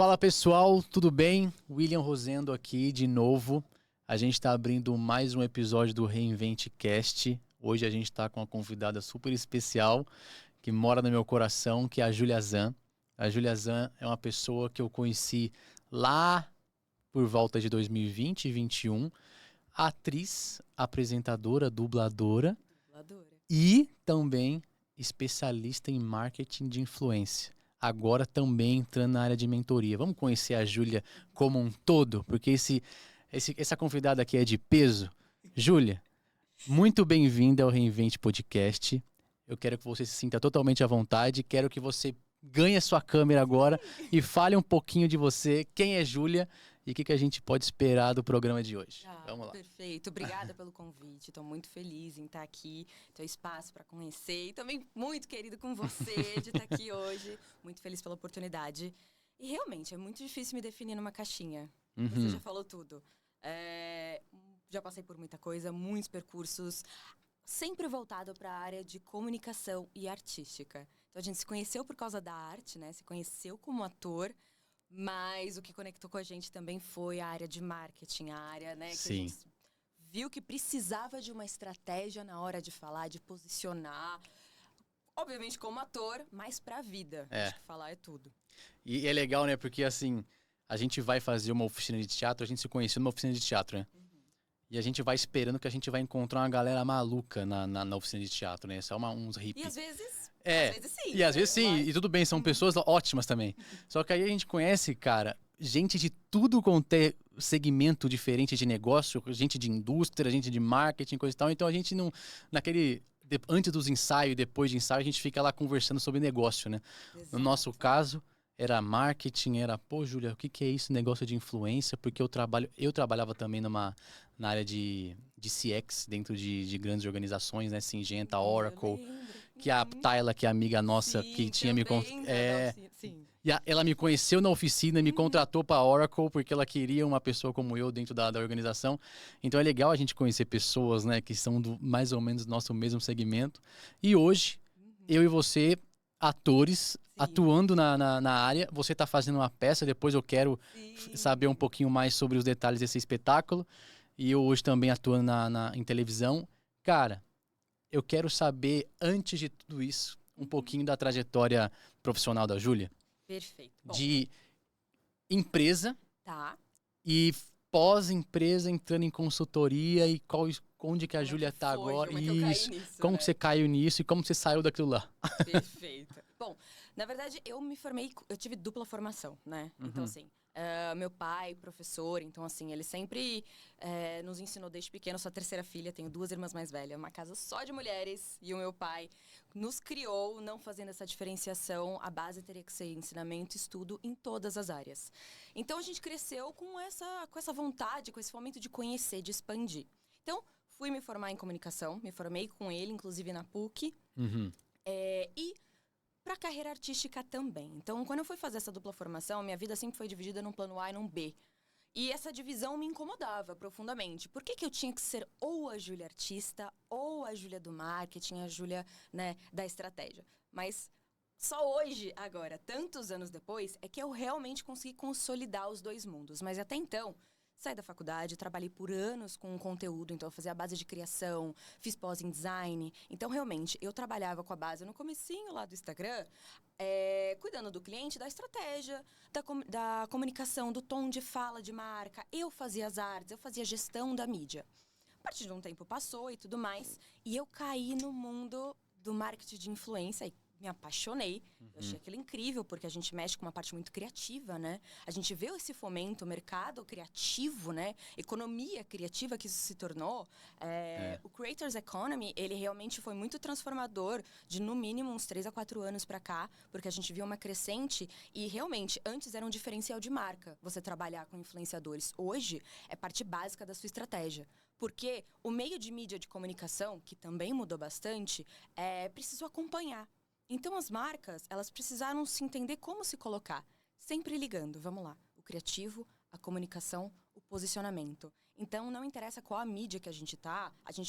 Fala pessoal, tudo bem? William Rosendo aqui de novo. A gente está abrindo mais um episódio do Reinvente Cast. Hoje a gente está com uma convidada super especial que mora no meu coração, que é a Júlia Zan. A Júlia Zan é uma pessoa que eu conheci lá por volta de 2020 e 2021. Atriz, apresentadora, dubladora e também especialista em marketing de influência. Agora também entrando na área de mentoria. Vamos conhecer a Júlia como um todo, porque essa convidada aqui é de peso. Júlia, muito bem-vinda ao Reinvente Podcast. Eu quero que você se sinta totalmente à vontade. Quero que você ganhe a sua câmera agora e fale um pouquinho de você, quem é Júlia e o que a gente pode esperar do programa de hoje. Vamos lá. Perfeito. Obrigada pelo convite. Estou muito feliz em estar aqui, ter espaço para conhecer e também muito querido com você de estar aqui hoje. Muito feliz pela oportunidade. E realmente, é muito difícil me definir numa caixinha. Você já falou tudo. Já passei por muita coisa, muitos percursos, sempre voltado para a área de comunicação e artística. Então, a gente se conheceu por causa da arte, né? Se conheceu como ator. Mas o que conectou com a gente também foi a área de marketing, a área, né, que Sim. a gente viu que precisava de uma estratégia na hora de falar, de posicionar. Obviamente como ator, mas pra vida. Acho que falar é tudo. E é legal, né, porque assim, a gente vai fazer uma oficina de teatro, a gente se conheceu numa oficina de teatro, né? E a gente vai esperando que a gente vai encontrar uma galera maluca na oficina de teatro, né? Só uns hippies. E às vezes... É, às vezes sim. e às vezes sim, e tudo bem, são pessoas ótimas também. Só que aí a gente conhece, cara, gente de tudo quanto é segmento diferente de negócio, gente de indústria, gente de marketing, coisa e tal. Então a gente não, antes dos ensaios e depois de ensaio, a gente fica lá conversando sobre negócio, né? Exato. No nosso caso, era marketing, era, pô, Júlia, o que é isso, negócio de influência? Porque eu trabalhava também na área de CX, dentro de grandes organizações, né? Syngenta, Oracle, que a Tayla, que é amiga nossa, Sim, que tinha me sim. ela me conheceu na oficina e me contratou para a Oracle porque ela queria uma pessoa como eu dentro da organização. Então é legal a gente conhecer pessoas, né, que são mais ou menos do nosso mesmo segmento. E hoje, eu e você, atores, atuando na área, você está fazendo uma peça, depois eu quero saber um pouquinho mais sobre os detalhes desse espetáculo. E eu hoje também atuando em televisão. Cara, eu quero saber, antes de tudo isso, um pouquinho da trajetória profissional da Júlia. Perfeito. Bom, De empresa tá. e pós-empresa entrando em consultoria e onde que a Júlia tá agora. Como é que eu caí nisso, como né? que você caiu nisso e como você saiu daquilo lá. Perfeito. Bom, na verdade, eu tive dupla formação, né? Então, assim, meu pai, professor, então, assim, ele sempre nos ensinou desde pequeno. Eu sou a terceira filha, tenho 2 irmãs mais velhas, uma casa só de mulheres. E o meu pai nos criou, não fazendo essa diferenciação. A base teria que ser ensinamento e estudo em todas as áreas. Então, a gente cresceu com essa vontade, com esse fomento de conhecer, de expandir. Então, fui me formar em comunicação, me formei com ele, inclusive na PUC. E para carreira artística também. Então, quando eu fui fazer essa dupla formação, minha vida sempre foi dividida num plano A e num B. E essa divisão me incomodava profundamente. Por que eu tinha que ser ou a Júlia artista, ou a Júlia do marketing, a Júlia, né, da estratégia? Mas só hoje, agora, tantos anos depois, é que eu realmente consegui consolidar os 2 mundos. Mas até então, saí da faculdade, trabalhei por anos com conteúdo, então eu fazia a base de criação, fiz pós em design. Então, realmente, eu trabalhava com a base no comecinho lá do Instagram, cuidando do cliente, da estratégia, da comunicação, do tom de fala de marca. Eu fazia as artes, eu fazia a gestão da mídia. A partir de um tempo passou e tudo mais, e eu caí no mundo do marketing de influência e me apaixonei. Eu achei aquilo incrível, porque a gente mexe com uma parte muito criativa, né? A gente vê esse fomento, mercado criativo, né? Economia criativa que isso se tornou. O Creators Economy, ele realmente foi muito transformador de, no mínimo, uns 3 a 4 anos pra cá, porque a gente viu uma crescente e, realmente, antes era um diferencial de marca você trabalhar com influenciadores. Hoje, é parte básica da sua estratégia. Porque o meio de mídia de comunicação, que também mudou bastante, precisou acompanhar. Então, as marcas, elas precisaram se entender como se colocar. Sempre ligando, vamos lá, o criativo, a comunicação, o posicionamento. Então, não interessa qual a mídia que a gente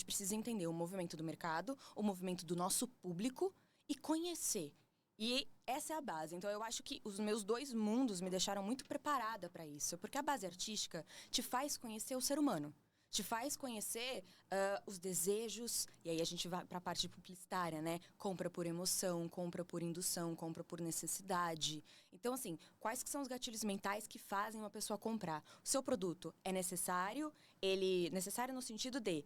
precisa entender o movimento do mercado, o movimento do nosso público e conhecer. E essa é a base. Então, eu acho que os meus 2 mundos me deixaram muito preparada para isso. Porque a base artística te faz conhecer o ser humano. Te faz conhecer os desejos. E aí, a gente vai para a parte publicitária, né? Compra por emoção, compra por indução, compra por necessidade. Então, assim, quais que são os gatilhos mentais que fazem uma pessoa comprar? O seu produto é necessário, necessário no sentido de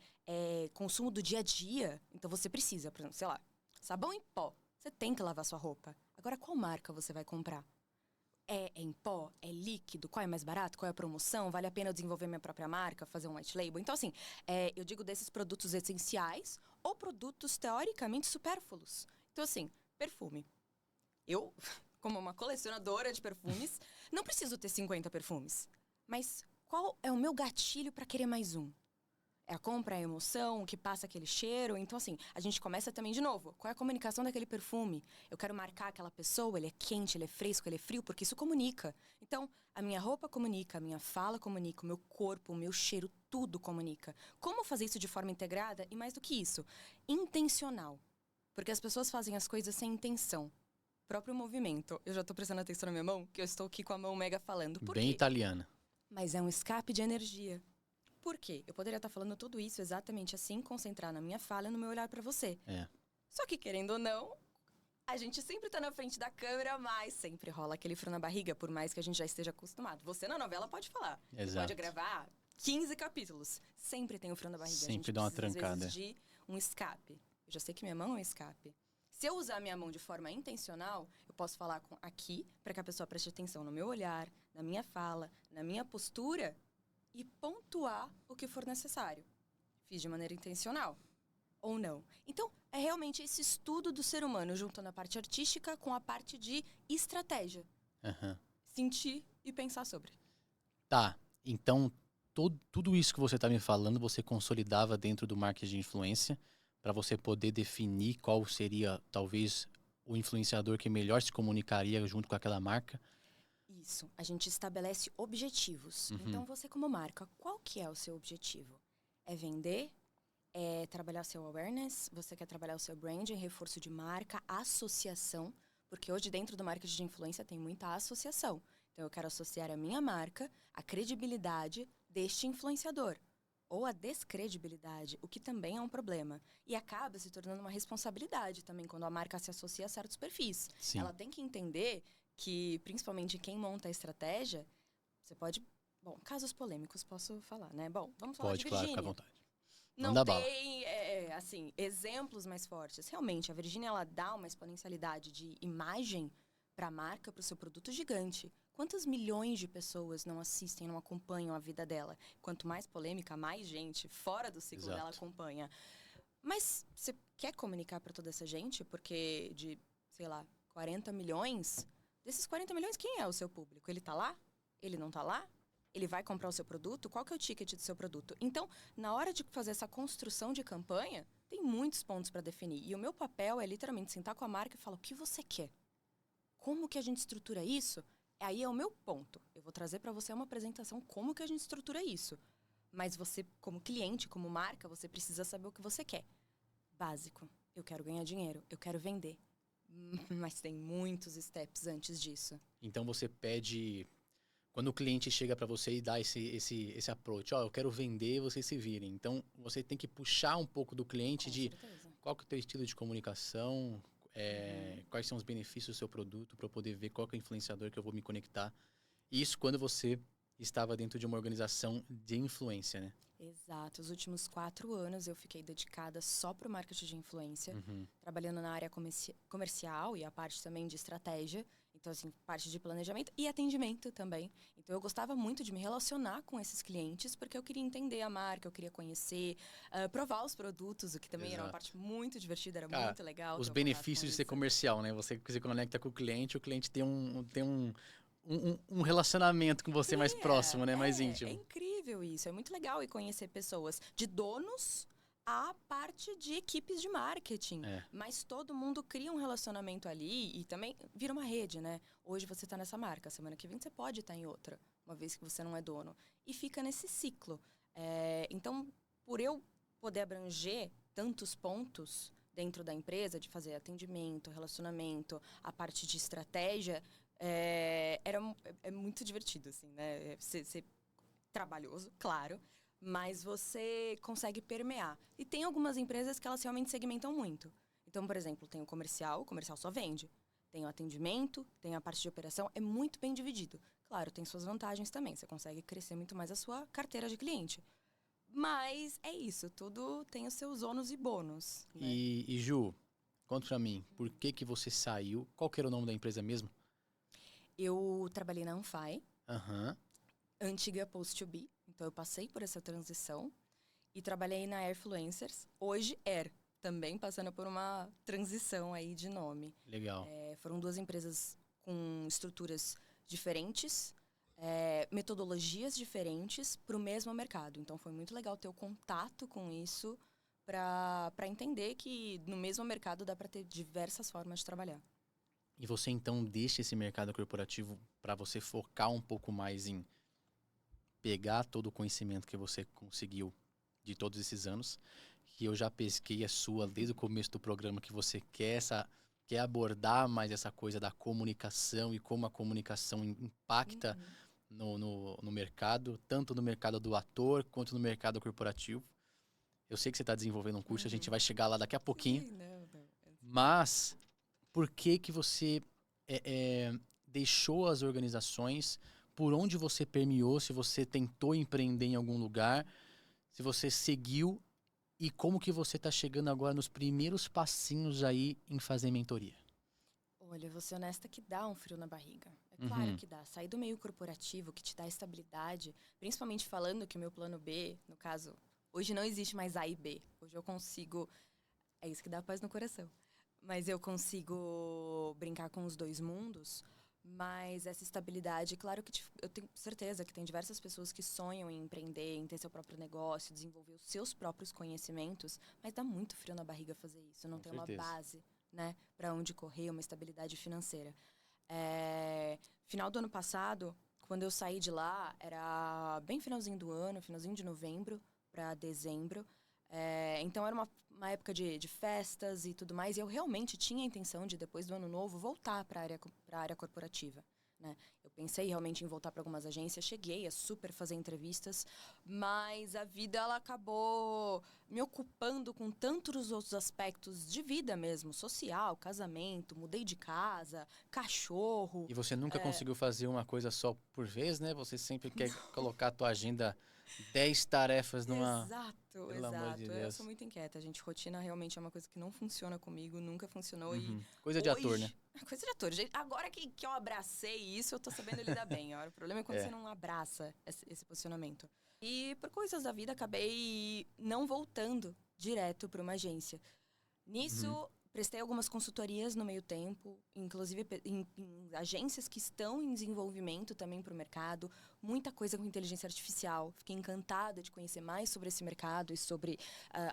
consumo do dia a dia. Então, você precisa, por exemplo, sei lá, sabão em pó. Você tem que lavar sua roupa. Agora, qual marca você vai comprar? É em pó? É líquido? Qual é mais barato? Qual é a promoção? Vale a pena eu desenvolver minha própria marca? Fazer um white label? Então, assim, eu digo desses produtos essenciais ou produtos teoricamente supérfluos. Então, assim, perfume. Eu, como uma colecionadora de perfumes, não preciso ter 50 perfumes. Mas qual é o meu gatilho para querer mais um? É a compra, é a emoção, o que passa aquele cheiro. Então, assim, a gente começa também de novo. Qual é a comunicação daquele perfume? Eu quero marcar aquela pessoa, ele é quente, ele é fresco, ele é frio, porque isso comunica. Então, a minha roupa comunica, a minha fala comunica, o meu corpo, o meu cheiro, tudo comunica. Como fazer isso de forma integrada? E mais do que isso, intencional. Porque as pessoas fazem as coisas sem intenção. Próprio movimento. Eu já tô prestando atenção na minha mão, que eu estou aqui com a mão mega falando. Por Bem quê? italiana. Mas é um escape de energia. Por quê? Eu poderia estar falando tudo isso exatamente assim, concentrar na minha fala e no meu olhar pra você. É. Só que, querendo ou não, a gente sempre tá na frente da câmera, mas sempre rola aquele frio na barriga, por mais que a gente já esteja acostumado. Você na novela pode falar. Você Exato. pode gravar 15 capítulos. Sempre tem o frio na barriga. Sempre a gente dá uma precisa, trancada. às vezes, de um escape. Eu já sei que minha mão é um escape. Se eu usar minha mão de forma intencional, eu posso falar aqui, para que a pessoa preste atenção no meu olhar, na minha fala, na minha postura, e pontuar o que for necessário. Fiz de maneira intencional ou não. Então, é realmente esse estudo do ser humano, juntando a parte artística com a parte de estratégia. Uhum. Sentir e pensar sobre. Tá, então tudo isso que você está me falando, você consolidava dentro do marketing de influência para você poder definir qual seria, talvez, o influenciador que melhor se comunicaria junto com aquela marca? Isso, a gente estabelece objetivos. Uhum. Então, você como marca, qual que é o seu objetivo? É vender? É trabalhar o seu awareness? Você quer trabalhar o seu branding, reforço de marca, associação? Porque hoje dentro do marketing de influência tem muita associação. Então, eu quero associar a minha marca à credibilidade deste influenciador. Ou à descredibilidade, o que também é um problema. E acaba se tornando uma responsabilidade também quando a marca se associa a certos perfis. Sim. Ela tem que entender que, principalmente quem monta a estratégia, você pode... Bom, casos polêmicos posso falar, né? Bom, vamos falar Pode, de claro, Virgínia. fica à vontade. Não Manda bala. tem, assim, exemplos mais fortes. Realmente, a Virgínia, ela dá uma exponencialidade de imagem para a marca, para o seu produto gigante. Quantas milhões de pessoas não assistem, não acompanham a vida dela? Quanto mais polêmica, mais gente fora do ciclo Exato. dela acompanha. Mas você quer comunicar para toda essa gente? Porque de, sei lá, 40 milhões, desses 40 milhões, quem é o seu público? Ele tá lá? Ele não tá lá? Ele vai comprar o seu produto? Qual que é o ticket do seu produto? Então, na hora de fazer essa construção de campanha, tem muitos pontos para definir. E o meu papel é literalmente sentar com a marca e falar: o que você quer? Como que a gente estrutura isso? Aí é o meu ponto. Eu vou trazer para você uma apresentação como que a gente estrutura isso. Mas você, como cliente, como marca, você precisa saber o que você quer. Básico. Eu quero ganhar dinheiro. Eu quero vender. Mas tem muitos steps antes disso. Então você pede... Quando o cliente chega para você e dá esse approach, eu quero vender, vocês se virem. Então, você tem que puxar um pouco do cliente Com de certeza. qual que é o teu estilo de comunicação, quais são os benefícios do seu produto, para eu poder ver qual que é o influenciador que eu vou me conectar. Isso quando você estava dentro de uma organização de influência, né? Exato. Os últimos 4 anos eu fiquei dedicada só para o marketing de influência, Uhum. trabalhando na área comercial e a parte também de estratégia. Então, assim, parte de planejamento e atendimento também. Então, eu gostava muito de me relacionar com esses clientes, porque eu queria entender a marca, eu queria conhecer, provar os produtos, o que também era uma parte muito divertida, era Cara, muito legal. os ter o contato benefícios com de ser isso. comercial, né? Você se conecta com o cliente tem um relacionamento com você mais próximo, né? Mais íntimo. É incrível isso, é muito legal ir conhecer pessoas de donos a parte de equipes de marketing. É. Mas todo mundo cria um relacionamento ali e também vira uma rede, né? Hoje você tá nessa marca, semana que vem você pode estar em outra, uma vez que você não é dono. E fica nesse ciclo. Então, por eu poder abranger tantos pontos, dentro da empresa, de fazer atendimento, relacionamento, a parte de estratégia, é muito divertido, assim, né? Você trabalhoso, claro, mas você consegue permear. E tem algumas empresas que elas realmente segmentam muito. Então, por exemplo, tem o comercial só vende. Tem o atendimento, tem a parte de operação, é muito bem dividido. Claro, tem suas vantagens também, você consegue crescer muito mais a sua carteira de cliente. Mas é isso, tudo tem os seus ônus e bônus. Né? E Ju, conta pra mim, por que você saiu? Qual que era o nome da empresa mesmo? Eu trabalhei na Anfai, Aham. antiga Post2B, então eu passei por essa transição e trabalhei na Airfluencers, hoje Air, também passando por uma transição aí de nome. Legal. Foram duas empresas com estruturas diferentes, metodologias diferentes para o mesmo mercado. Então foi muito legal ter o contato com isso para entender que no mesmo mercado dá para ter diversas formas de trabalhar. E você então deixa esse mercado corporativo para você focar um pouco mais em pegar todo o conhecimento que você conseguiu de todos esses anos, que eu já pesquei a sua desde o começo do programa, que você quer abordar mais essa coisa da comunicação e como a comunicação impacta no mercado, tanto no mercado do ator quanto no mercado corporativo. Eu sei que você está desenvolvendo um curso, a gente vai chegar lá daqui a pouquinho. Sim, não. Mas por que você deixou as organizações? Por onde você permeou? Se você tentou empreender em algum lugar? Se você seguiu? E como que você está chegando agora nos primeiros passinhos aí em fazer mentoria? Olha, eu vou ser honesta que dá um frio na barriga. É claro que dá. Sair do meio corporativo, que te dá estabilidade, principalmente falando que o meu plano B, no caso, hoje não existe mais A e B. Hoje eu consigo... É isso que dá paz no coração. Mas eu consigo brincar com os dois mundos. Mas essa estabilidade, claro que eu tenho certeza que tem diversas pessoas que sonham em empreender, em ter seu próprio negócio, desenvolver os seus próprios conhecimentos, mas dá muito frio na barriga fazer isso, não tem uma base, né, para onde correr, uma estabilidade financeira. Final do ano passado, quando eu saí de lá, era bem finalzinho do ano, finalzinho de novembro para dezembro. Então era uma época de festas e tudo mais, e eu realmente tinha a intenção de, depois do ano novo, voltar para a área corporativa. Né? Eu pensei realmente em voltar para algumas agências, cheguei a super fazer entrevistas, mas a vida ela acabou me ocupando com tantos outros aspectos de vida mesmo, social, casamento, mudei de casa, cachorro. E você nunca conseguiu fazer uma coisa só por vez, né? Você sempre quer colocar a tua agenda 10 tarefas numa... Pelo amor de Exato. Eu sou Deus. muito inquieta, gente. Rotina realmente é uma coisa que não funciona comigo, nunca funcionou. E Coisa de ator, né? Coisa de ator. Agora que eu abracei isso, eu tô sabendo lidar bem. O problema é quando você não abraça esse posicionamento. E por coisas da vida, acabei não voltando direto para uma agência. Nisso, prestei algumas consultorias no meio tempo, inclusive em agências que estão em desenvolvimento também para o mercado. Muita coisa com inteligência artificial. Fiquei encantada de conhecer mais sobre esse mercado e sobre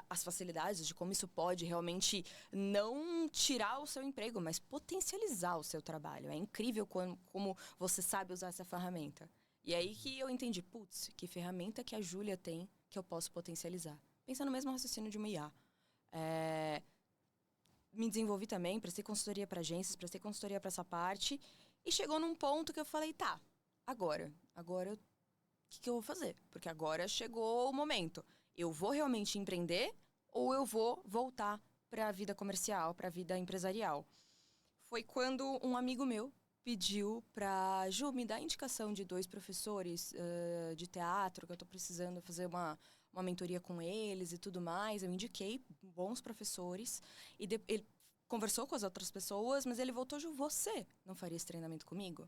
as facilidades de como isso pode realmente não tirar o seu emprego, mas potencializar o seu trabalho. É incrível como você sabe usar essa ferramenta. E aí que eu entendi, putz, que ferramenta que a Júlia tem que eu posso potencializar. Pensa no mesmo raciocínio de uma IA. Me desenvolvi também, prestei consultoria para agências, prestei consultoria para essa parte. E chegou num ponto que eu falei, tá, agora o que eu vou fazer? Porque agora chegou o momento. Eu vou realmente empreender ou eu vou voltar para a vida comercial, para a vida empresarial? Foi quando um amigo meu pediu pra Ju, me dar indicação de 2 professores de teatro, que eu tô precisando fazer uma mentoria com eles e tudo mais. Eu indiquei bons professores e ele conversou com as outras pessoas, mas ele voltou, Ju, você não faria esse treinamento comigo?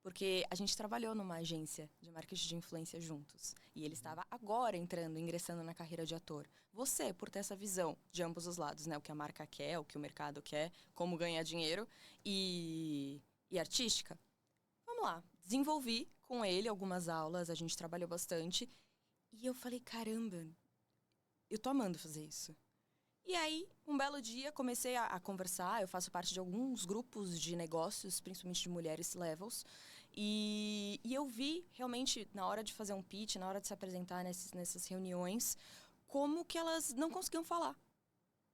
Porque a gente trabalhou numa agência de marketing de influência juntos. E ele estava agora ingressando na carreira de ator. Você, por ter essa visão de ambos os lados, né? O que a marca quer, o que o mercado quer, como ganhar dinheiro e artística. Vamos lá. Desenvolvi com ele algumas aulas, a gente trabalhou bastante. E eu falei, caramba, eu tô amando fazer isso. E aí, um belo dia, comecei a conversar. Eu faço parte de alguns grupos de negócios, principalmente de mulheres levels. E eu vi, realmente, na hora de fazer um pitch, na hora de se apresentar nessas reuniões, como que elas não conseguiam falar.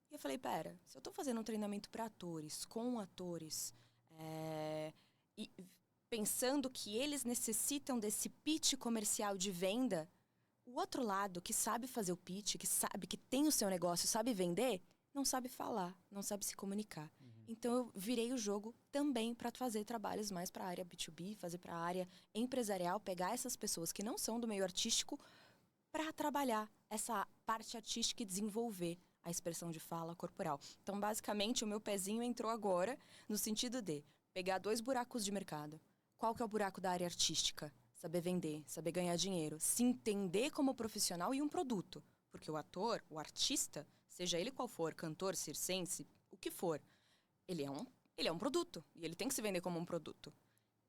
E eu falei, pera, se eu tô fazendo um treinamento para atores, com atores, e pensando que eles necessitam desse pitch comercial de venda, o outro lado, que sabe fazer o pitch, que sabe que tem o seu negócio, sabe vender, não sabe falar, não sabe se comunicar. Então, eu virei o jogo também para fazer trabalhos mais para a área B2B, fazer para a área empresarial, pegar essas pessoas que não são do meio artístico para trabalhar essa parte artística e desenvolver a expressão de fala corporal. Então, basicamente, o meu pezinho entrou agora no sentido de pegar 2 buracos de mercado. Qual que é o buraco da área artística? Saber vender, saber ganhar dinheiro, se entender como profissional e um produto. Porque o ator, o artista, seja ele qual for, cantor, circense, o que for, ele é um produto. E ele tem que se vender como um produto.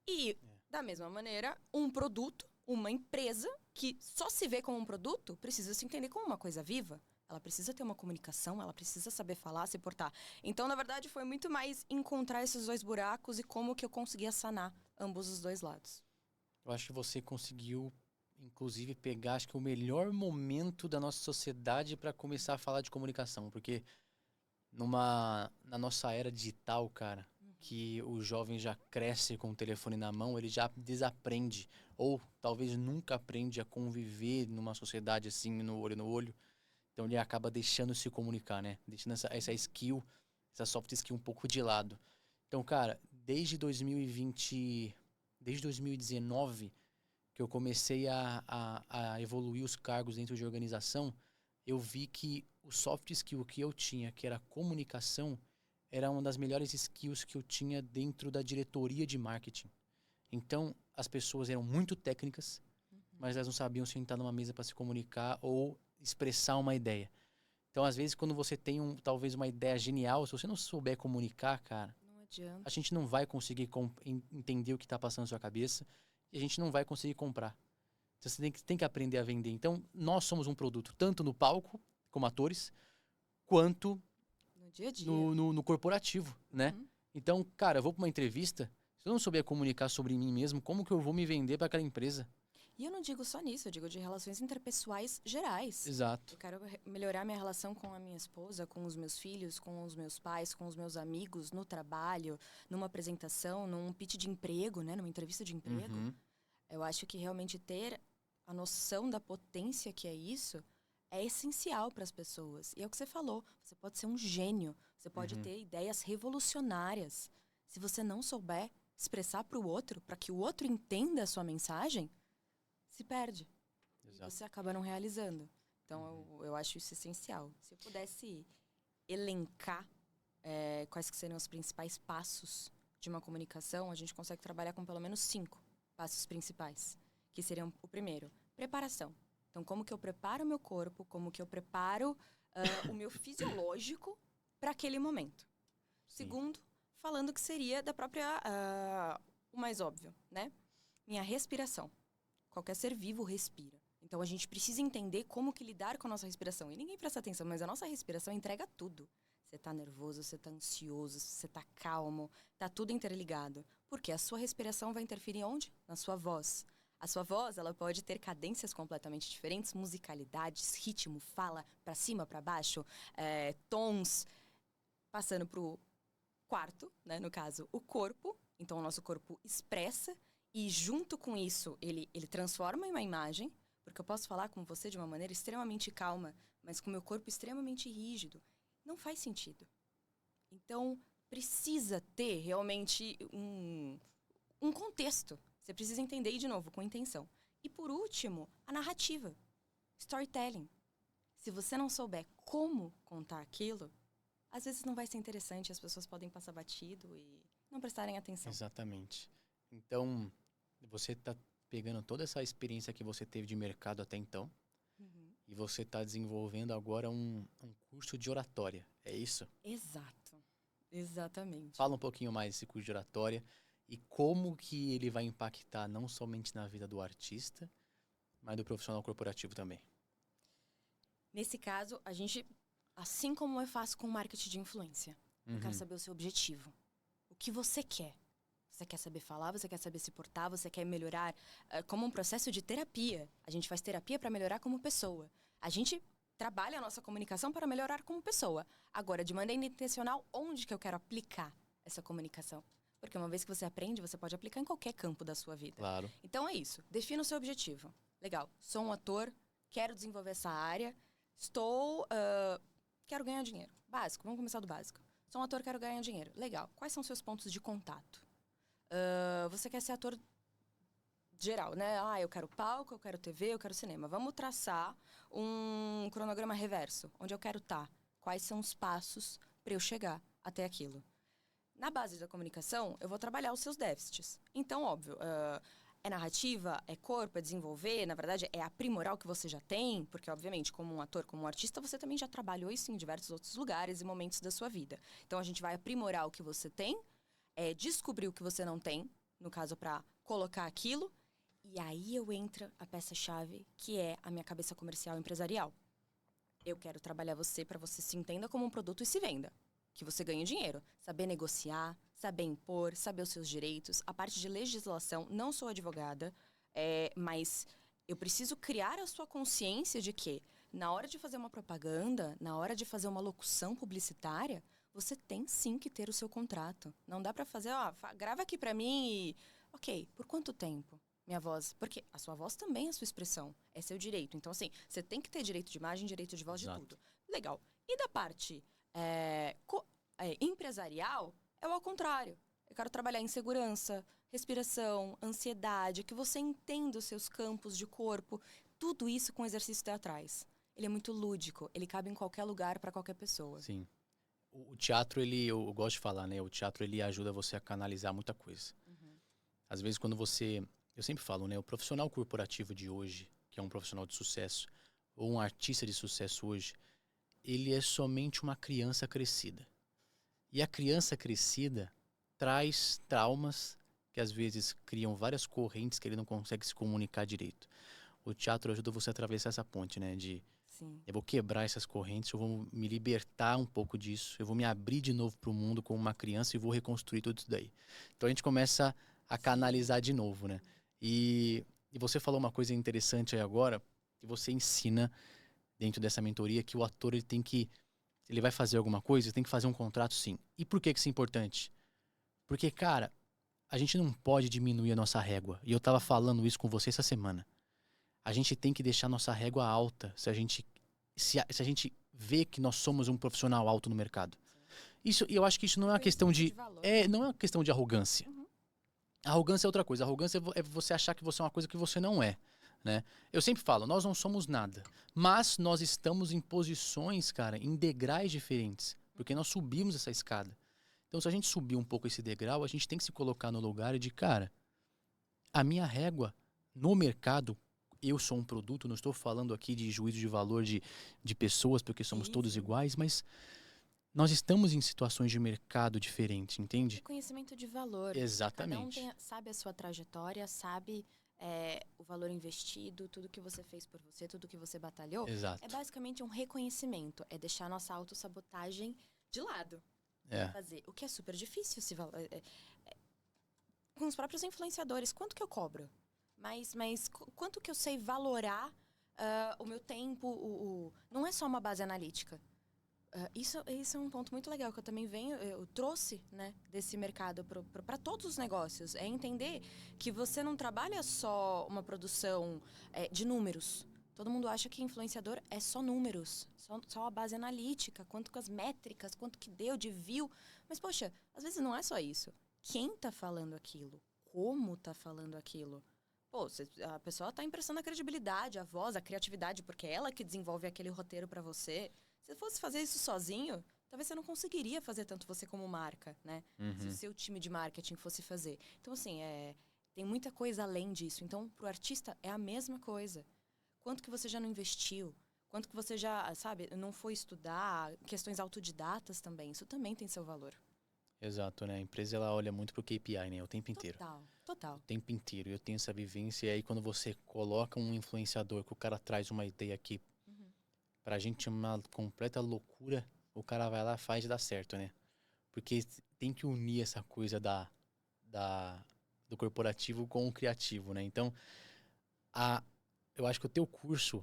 E, da mesma maneira, um produto, uma empresa que só se vê como um produto, precisa se entender como uma coisa viva. Ela precisa ter uma comunicação, ela precisa saber falar, se portar. Então, na verdade, foi muito mais encontrar esses 2 buracos e como que eu conseguia sanar ambos os 2 lados. Eu acho que você conseguiu, inclusive, pegar acho que o melhor momento da nossa sociedade para começar a falar de comunicação. Porque na nossa era digital, cara, que o jovem já cresce com o telefone na mão, ele já desaprende. Ou talvez nunca aprende a conviver numa sociedade assim, no olho. Então ele acaba deixando se comunicar, né? Deixando essa skill, essa soft skill um pouco de lado. Então, cara, desde 2019, que eu comecei a evoluir os cargos dentro de organização, eu vi que o soft skill que eu tinha, que era comunicação, era uma das melhores skills que eu tinha dentro da diretoria de marketing. Então, as pessoas eram muito técnicas, mas elas não sabiam sentar numa mesa para se comunicar ou expressar uma ideia. Então, às vezes, quando você tem talvez uma ideia genial, se você não souber comunicar, cara, Não adianta. a gente não vai conseguir entender o que está passando na sua cabeça e a gente não vai conseguir comprar. Então, você tem que aprender a vender. Então, nós somos um produto, tanto no palco, como atores, quanto No dia a dia. no corporativo, né? Então, cara, eu vou para uma entrevista, se eu não souber comunicar sobre mim mesmo, como que eu vou me vender para aquela empresa? E eu não digo só nisso, eu digo de relações interpessoais gerais. Exato. Eu quero melhorar minha relação com a minha esposa, com os meus filhos, com os meus pais, com os meus amigos, no trabalho, numa apresentação, num pitch de emprego, né? Numa entrevista de emprego. Eu acho que realmente ter a noção da potência que é isso é essencial para as pessoas. E é o que você falou, você pode ser um gênio, você pode ter ideias revolucionárias. Se você não souber expressar para o outro, para que o outro entenda a sua mensagem, se perde. Exato. E você acaba não realizando. Então, eu acho isso essencial. Se eu pudesse elencar quais que seriam os principais passos de uma comunicação, a gente consegue trabalhar com pelo menos 5 passos principais. Que seriam, o primeiro, preparação. Então, como que eu preparo o meu corpo, como que eu preparo o meu fisiológico para aquele momento. Sim. Segundo, falando que seria da própria... o mais óbvio, né? Minha respiração. Qualquer ser vivo respira. Então, a gente precisa entender como que lidar com a nossa respiração. E ninguém presta atenção, mas a nossa respiração entrega tudo. Você tá nervoso, você tá ansioso, você tá calmo, tá tudo interligado. Porque a sua respiração vai interferir onde? Na sua voz. A sua voz, ela pode ter cadências completamente diferentes, musicalidades, ritmo, fala, pra cima, pra baixo, tons, passando pro quarto, né? No caso, o corpo. Então, o nosso corpo expressa e, junto com isso, ele transforma em uma imagem, porque eu posso falar com você de uma maneira extremamente calma, mas com o meu corpo extremamente rígido. Não faz sentido. Então, precisa ter realmente um contexto. Você precisa entender, e de novo, com intenção. E por último, a narrativa. Storytelling. Se você não souber como contar aquilo, às vezes não vai ser interessante, as pessoas podem passar batido e não prestarem atenção. Exatamente. Então, você está pegando toda essa experiência que você teve de mercado até então, e você está desenvolvendo agora um curso de oratória, é isso? Exato. Exatamente. Fala um pouquinho mais desse curso de oratória e como que ele vai impactar não somente na vida do artista, mas do profissional corporativo também. Nesse caso, a gente, assim como eu faço com o marketing de influência, eu quero saber o seu objetivo. O que você quer? Você quer saber falar, você quer saber se portar, você quer melhorar como um processo de terapia. A gente faz terapia para melhorar como pessoa. A gente trabalha a nossa comunicação para melhorar como pessoa. Agora, de maneira intencional, onde que eu quero aplicar essa comunicação? Porque uma vez que você aprende, você pode aplicar em qualquer campo da sua vida. Claro. Então é isso. Defina o seu objetivo. Legal. Sou um ator, quero desenvolver essa área, quero ganhar dinheiro. Básico, vamos começar do básico. Sou um ator, quero ganhar dinheiro. Legal. Quais são os seus pontos de contato? Você quer ser ator geral, né? Eu quero palco, eu quero TV, eu quero cinema. Vamos traçar um cronograma reverso, onde eu quero estar. Quais são os passos para eu chegar até aquilo? Na base da comunicação, eu vou trabalhar os seus déficits. Então, óbvio, é narrativa, é corpo, é desenvolver, na verdade, é aprimorar o que você já tem, porque, obviamente, como um ator, como um artista, você também já trabalhou isso em diversos outros lugares e momentos da sua vida. Então, a gente vai aprimorar o que você tem, descobrir o que você não tem, no caso, para colocar aquilo, e aí entra a peça-chave, que é a minha cabeça comercial e empresarial. Eu quero trabalhar você para você se entenda como um produto e se venda. Que você ganhe dinheiro. Saber negociar, saber impor, saber os seus direitos. A parte de legislação, não sou advogada, mas eu preciso criar a sua consciência de que, na hora de fazer uma propaganda, na hora de fazer uma locução publicitária, você tem sim que ter o seu contrato. Não dá para fazer, grava aqui para mim e... Ok, por quanto tempo? Minha voz, porque a sua voz também é a sua expressão, é seu direito. Então, assim, você tem que ter direito de imagem, direito de voz, Exato. de tudo. Legal. E da parte empresarial, é ao contrário. Eu quero trabalhar em segurança, respiração, ansiedade, que você entenda os seus campos de corpo. Tudo isso com exercício teatrais. Ele é muito lúdico, ele cabe em qualquer lugar para qualquer pessoa. Sim. O teatro, eu gosto de falar, né? O teatro, ele ajuda você a canalizar muita coisa. Às vezes, quando você... Eu sempre falo, né? O profissional corporativo de hoje, que é um profissional de sucesso, ou um artista de sucesso hoje, ele é somente uma criança crescida. E a criança crescida traz traumas que, às vezes, criam várias correntes que ele não consegue se comunicar direito. O teatro ajuda você a atravessar essa ponte, né? Sim. Eu vou quebrar essas correntes, eu vou me libertar um pouco disso, eu vou me abrir de novo para o mundo como uma criança e vou reconstruir tudo isso daí. Então a gente começa a canalizar de novo, né? E você falou uma coisa interessante aí agora, que você ensina dentro dessa mentoria, que o ator ele vai fazer alguma coisa, tem que fazer um contrato, sim. E por que isso é importante? Porque, cara, a gente não pode diminuir a nossa régua. E eu tava falando isso com você essa semana. A gente tem que deixar nossa régua alta se a gente vê que nós somos um profissional alto no mercado. Isso, e eu acho que isso não é uma questão de valor. não é uma questão de arrogância. Arrogância é outra coisa. Arrogância é você achar que você é uma coisa que você não é, né? Eu sempre falo, nós não somos nada, mas nós estamos em posições, cara, em degraus diferentes, porque nós subimos essa escada. Então, se a gente subir um pouco esse degrau, a gente tem que se colocar no lugar de, cara, a minha régua no mercado, eu sou um produto, não estou falando aqui de juízo de valor de pessoas, porque somos todos iguais, mas nós estamos em situações de mercado diferentes, entende? Reconhecimento de valor. Exatamente. Cada um sabe a sua trajetória, sabe o valor investido, tudo que você fez por você, tudo que você batalhou. Exato. É basicamente um reconhecimento, é deixar a nossa autossabotagem de lado. Fazer. O que é super difícil com os próprios influenciadores. Quanto que eu cobro? Mas quanto que eu sei valorar o meu tempo? Não é só uma base analítica. Isso é um ponto muito legal que eu também eu trouxe, né, desse mercado para todos os negócios. É entender que você não trabalha só uma produção de números. Todo mundo acha que influenciador é só números, só a base analítica, quanto com as métricas, quanto que deu de view. Mas, poxa, às vezes não é só isso. Quem tá falando aquilo? Como tá falando aquilo? Pô, a pessoa tá emprestando a credibilidade, a voz, a criatividade, porque é ela que desenvolve aquele roteiro para você. Se fosse fazer isso sozinho, talvez você não conseguiria fazer tanto você como marca, né? Se o seu time de marketing fosse fazer. Então, assim, tem muita coisa além disso. Então, pro artista, é a mesma coisa. Quanto que você já não investiu? Quanto que você já, sabe, não foi estudar? Questões autodidatas também. Isso também tem seu valor. Exato, né? A empresa, ela olha muito pro KPI, né? O tempo inteiro. Total. O tempo inteiro. Eu tenho essa vivência. E aí, quando você coloca um influenciador, que o cara traz uma ideia aqui, pra gente uma completa loucura, o cara vai lá e faz e dá certo, né? Porque tem que unir essa coisa do corporativo com o criativo, né? Então, eu acho que o teu curso,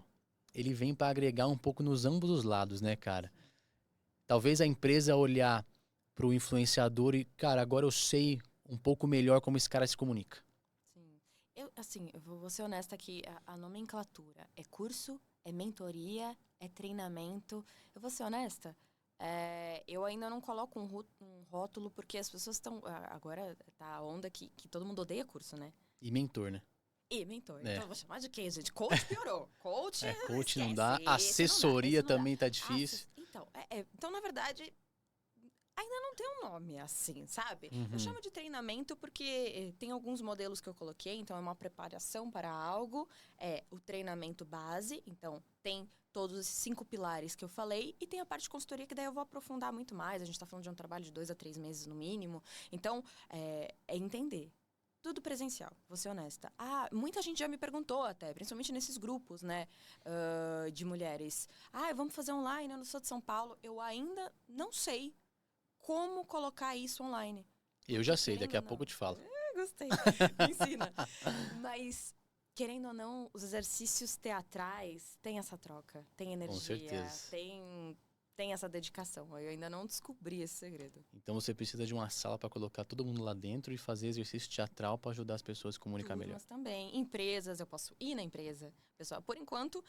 ele vem para agregar um pouco nos ambos os lados, né, cara? Talvez a empresa olhar pro influenciador e, cara, agora eu sei um pouco melhor como esse cara se comunica. Sim. Eu vou ser honesta aqui, a nomenclatura é curso, é mentoria, é treinamento. Eu vou ser honesta, eu ainda não coloco um rótulo, porque as pessoas estão... Agora tá a onda que todo mundo odeia curso, né? E mentor, né? E mentor. É. Então eu vou chamar de quê, gente? Coach piorou. Coach, Coach não esquece. dá. Esse não dá, Assessoria esse não dá. também tá difícil. Então, na verdade, ainda não tem um nome assim, sabe? Uhum. Eu chamo de treinamento porque tem alguns modelos que eu coloquei, então é uma preparação para algo, é o treinamento base, então tem todos esses 5 pilares que eu falei, e tem a parte de consultoria que daí eu vou aprofundar muito mais, a gente tá falando de um trabalho de 2 a 3 meses no mínimo, então é entender. Tudo presencial, vou ser honesta. Muita gente já me perguntou até, principalmente nesses grupos, né, de mulheres. Vamos fazer online, eu não sou de São Paulo. Eu ainda não sei como colocar isso online. Eu já sei, daqui a pouco eu te falo. Gostei, me ensina. Mas, querendo ou não, os exercícios teatrais têm essa troca, tem energia, Com certeza. tem essa dedicação. Eu ainda não descobri esse segredo. Então você precisa de uma sala para colocar todo mundo lá dentro e fazer exercício teatral para ajudar as pessoas a se comunicar melhor. Mas também, empresas, eu posso ir na empresa. Pessoal, por enquanto,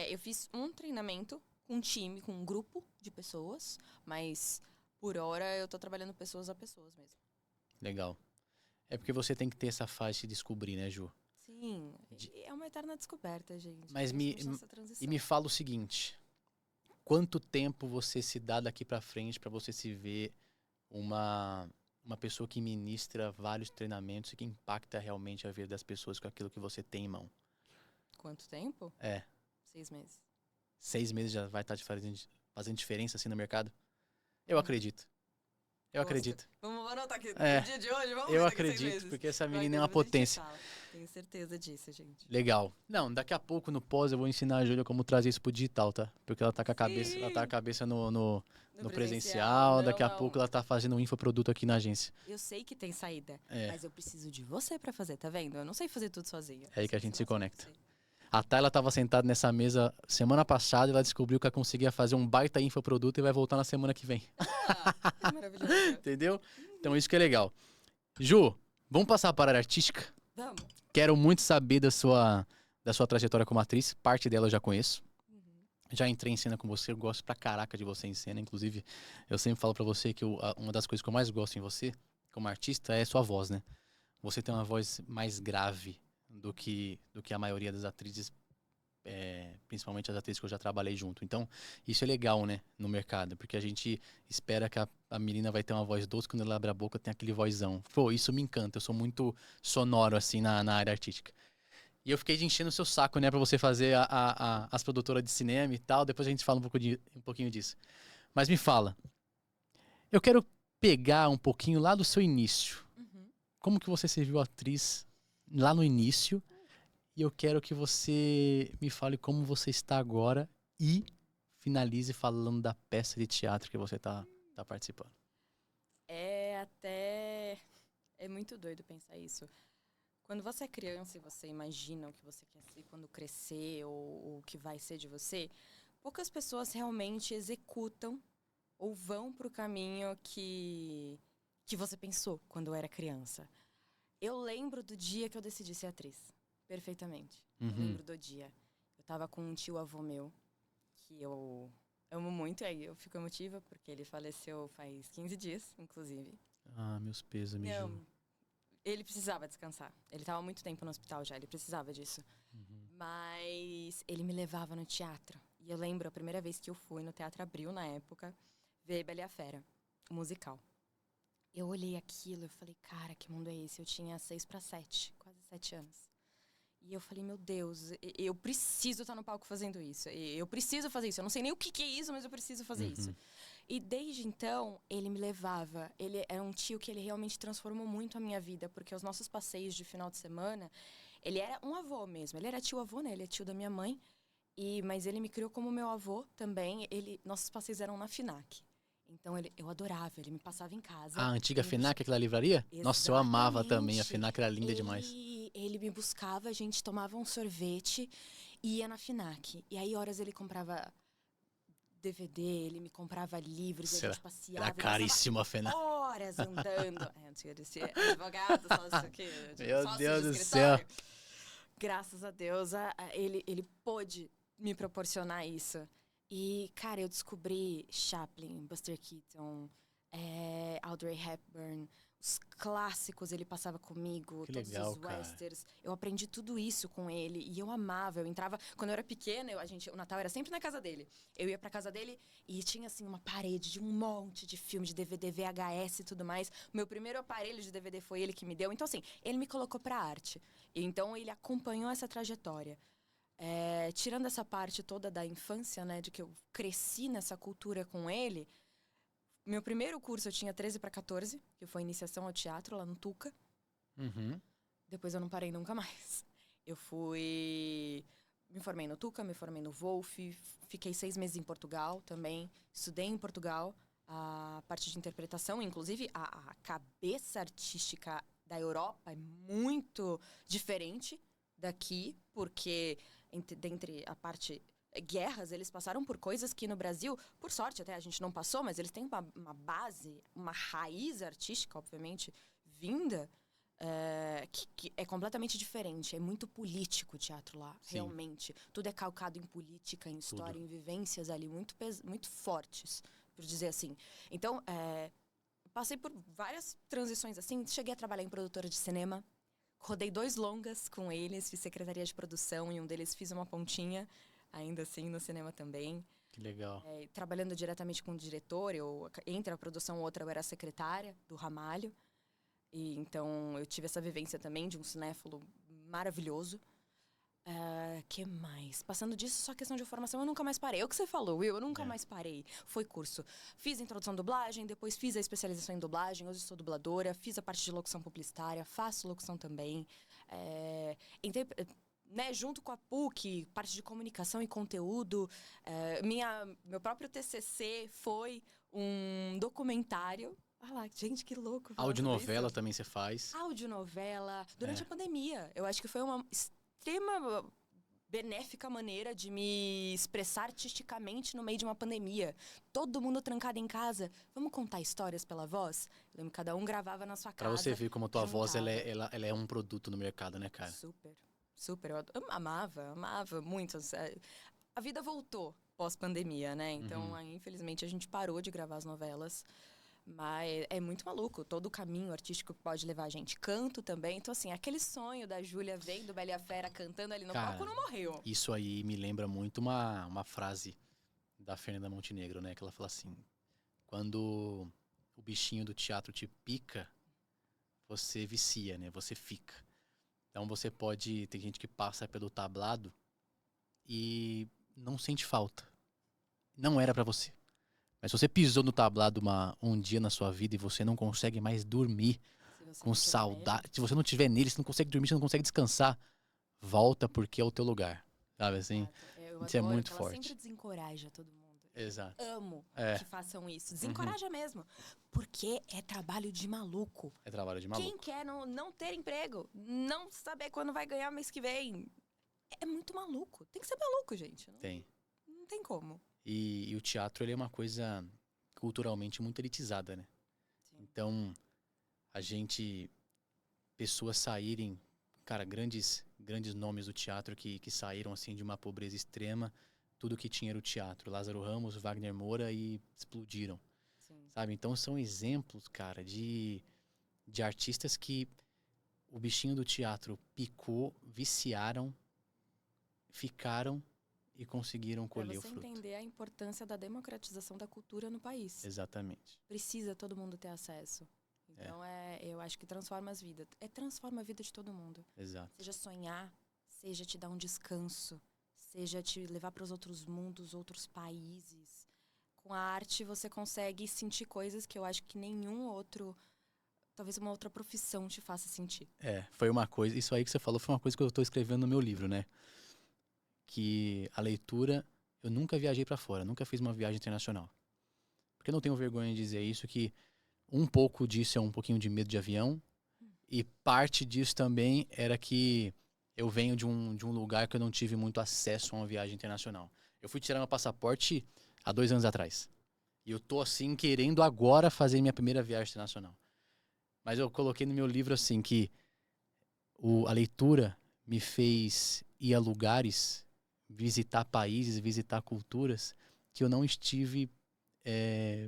eu fiz um treinamento com um time, com um grupo de pessoas, mas por hora eu tô trabalhando pessoas a pessoas mesmo. Legal. É porque você tem que ter essa fase de descobrir, né, Ju? Sim, é uma eterna descoberta, gente. Mas me fala o seguinte, quanto tempo você se dá daqui para frente para você se ver uma pessoa que ministra vários treinamentos e que impacta realmente a vida das pessoas com aquilo que você tem em mão? Quanto tempo? 6 meses. 6 meses já vai estar fazendo diferença assim no mercado? Eu acredito. Eu acredito. Vamos anotar aqui no dia de hoje, vamos ver Eu daqui 6 acredito, meses. porque essa menina é uma potência. Tenho certeza disso, gente. Legal. Não, daqui a pouco no pós eu vou ensinar a Júlia como trazer isso pro digital, tá? Porque ela tá com a cabeça, ela tá com a cabeça no presencial, daqui a pouco ela tá fazendo um infoproduto aqui na agência. Eu sei que tem saída, mas eu preciso de você pra fazer, tá vendo? Eu não sei fazer tudo sozinha. É aí que a gente se conecta. A Tayla tava sentada nessa mesa semana passada e ela descobriu que ela conseguia fazer um baita infoproduto e vai voltar na semana que vem. Maravilhoso. Entendeu? Então isso que é legal. Ju, vamos passar para a área artística? Vamos. Quero muito saber da sua trajetória como atriz. Parte dela eu já conheço. Já entrei em cena com você, eu gosto pra caraca de você em cena. Inclusive, eu sempre falo pra você que uma das coisas que eu mais gosto em você, como artista, é sua voz, né? Você tem uma voz mais grave do que a maioria das atrizes, principalmente as atrizes que eu já trabalhei junto. Então, isso é legal, né, no mercado, porque a gente espera que a menina vai ter uma voz doce, quando ela abre a boca tem aquele vozão. Pô, isso me encanta, eu sou muito sonoro, assim, na área artística. E eu fiquei enchendo o seu saco, né, pra você fazer as produtoras de cinema e tal, depois a gente fala um pouquinho disso. Mas me fala, eu quero pegar um pouquinho lá do seu início. Como que você se viu atriz lá no início? E eu quero que você me fale como você está agora e finalize falando da peça de teatro que você tá participando. É muito doido pensar isso. Quando você é criança e você imagina o que você quer ser quando crescer ou o que vai ser de você, poucas pessoas realmente executam ou vão pro caminho que você pensou quando era criança. Eu lembro do dia que eu decidi ser atriz. Perfeitamente. Eu lembro do dia. Eu tava com um tio-avô meu, que eu amo muito, e aí eu fico emotiva, porque ele faleceu faz 15 dias, inclusive. Ah, meus pêsames, Ju. Ele precisava descansar. Ele tava há muito tempo no hospital já, ele precisava disso. Mas ele me levava no teatro. E eu lembro a primeira vez que eu fui no Teatro Abril, na época, ver Bela e a Fera, o musical. Eu olhei aquilo e falei, cara, que mundo é esse? Eu tinha 6 para 7, quase 7 anos. E eu falei, meu Deus, eu preciso estar no palco fazendo isso. Eu preciso fazer isso. Eu não sei nem o que é isso, mas eu preciso fazer isso. E desde então, ele me levava. Ele era um tio que ele realmente transformou muito a minha vida. Porque os nossos passeios de final de semana, ele era um avô mesmo. Ele era tio-avô, né? Ele é tio da minha mãe. Mas ele me criou como meu avô também. Nossos passeios eram na FINAC. Então eu adorava, ele me passava em casa. A antiga ele me FENAC, aquela livraria? Nossa, eu amava também. A Exatamente. FENAC era linda demais. Ele me buscava, a gente tomava um sorvete e ia na FENAC. E aí, horas ele comprava DVD, ele me comprava livros, a gente passeava. Era caríssimo a FENAC. Horas andando. Antes de ser advogado, sócio aqui. Meu sócio Deus de do céu. Graças a Deus, ele pôde me proporcionar isso. E, cara, eu descobri Chaplin, Buster Keaton, Audrey Hepburn, os clássicos ele passava comigo, que todos legal, os westerns. Eu aprendi tudo isso com ele e eu amava. Eu entrava, quando eu era pequena, o Natal era sempre na casa dele. Eu ia pra casa dele e tinha, assim, uma parede de um monte de filme, de DVD, VHS e tudo mais. Meu primeiro aparelho de DVD foi ele que me deu. Então, assim, ele me colocou pra arte. Então, ele acompanhou essa trajetória. Tirando essa parte toda da infância, né, de que eu cresci nessa cultura com ele, meu primeiro curso eu tinha 13 para 14, que foi iniciação ao teatro lá no Tuca. Uhum. Depois eu não parei nunca mais. Me formei no Tuca, me formei no Wolf, fiquei 6 meses em Portugal também, estudei em Portugal a parte de interpretação, inclusive a cabeça artística da Europa é muito diferente daqui, porque dentre a parte guerras, eles passaram por coisas que no Brasil, por sorte até a gente não passou, mas eles têm uma base, uma raiz artística, obviamente, vinda, que é completamente diferente. É muito político o teatro lá, Sim. realmente. Tudo é calcado em política, em história, em vivências ali, muito fortes, por dizer assim. Então, passei por várias transições assim, cheguei a trabalhar em produtora de cinema, rodei 2 longas com eles, fiz secretaria de produção, e um deles fiz uma pontinha, ainda assim, no cinema também. Que legal. Trabalhando diretamente com o diretor, entre a produção e outra, eu era secretária do Ramalho. E, então, eu tive essa vivência também de um cinéfilo maravilhoso. Que mais? Passando disso, só questão de formação, eu nunca mais parei. É o que você falou, Will, eu nunca mais parei. Foi curso. Fiz introdução em dublagem, depois fiz a especialização em dublagem, hoje sou dubladora, fiz a parte de locução publicitária, faço locução também. Junto com a PUC, parte de comunicação e conteúdo. Meu próprio TCC foi um documentário. Ah lá, gente, que louco. Audionovela também você faz. Audionovela. Durante a pandemia. Eu acho que foi uma extrema benéfica maneira de me expressar artisticamente no meio de uma pandemia. Todo mundo trancado em casa. Vamos contar histórias pela voz? Eu lembro que cada um gravava na sua casa. Pra você ver como a tua voz ela é um produto no mercado, né, cara? Super. Eu amava muito. A vida voltou pós-pandemia, né? Então, infelizmente, a gente parou de gravar as novelas. Mas é muito maluco, todo o caminho artístico que pode levar a gente. Canto também, então assim, aquele sonho da Júlia vendo Bela e a Fera cantando ali no palco não morreu. Isso aí me lembra muito uma frase da Fernanda Montenegro, né? Que ela fala assim, quando o bichinho do teatro te pica, você vicia, né? Você fica. Então tem gente que passa pelo tablado e não sente falta. Não era pra você. Mas se você pisou no tablado um dia na sua vida e você não consegue mais dormir com saudade, se você não estiver nele, você não consegue dormir, você não consegue descansar, volta porque é o teu lugar. Sabe assim? Isso é muito forte. Ela sempre desencoraja todo mundo. Exato. Amo que façam isso. Desencoraja mesmo. Porque é trabalho de maluco. É trabalho de maluco. Quem quer não ter emprego, não saber quando vai ganhar mês que vem, é muito maluco. Tem que ser maluco, gente. Não tem como. E o teatro, ele é uma coisa culturalmente muito elitizada, né? Sim. Então, pessoas saírem, cara, grandes nomes do teatro que saíram, assim, de uma pobreza extrema, tudo que tinha era o teatro. Lázaro Ramos, Wagner Moura e explodiram, sabe? Então, são exemplos, cara, de artistas que o bichinho do teatro picou, viciaram, ficaram e conseguiram colher o fruto. Pra você entender a importância da democratização da cultura no país. Exatamente. Precisa todo mundo ter acesso. Então, eu acho que transforma as vidas. Transforma a vida de todo mundo. Exato. Seja sonhar, seja te dar um descanso, seja te levar para os outros mundos, outros países. Com a arte, você consegue sentir coisas que eu acho que nenhum outro... Talvez uma outra profissão te faça sentir. Foi uma coisa... Isso aí que você falou foi uma coisa que eu estou escrevendo no meu livro, né? Que a leitura, eu nunca viajei para fora, nunca fiz uma viagem internacional. porque eu não tenho vergonha de dizer isso, que um pouco disso é um pouquinho de medo de avião, e parte disso também era que eu venho de um lugar que eu não tive muito acesso a uma viagem internacional. Eu fui tirar meu passaporte há 2 anos atrás. E eu tô, assim, querendo agora fazer minha primeira viagem internacional. Mas eu coloquei no meu livro, assim, que a leitura me fez ir a lugares, visitar países, visitar culturas que eu não estive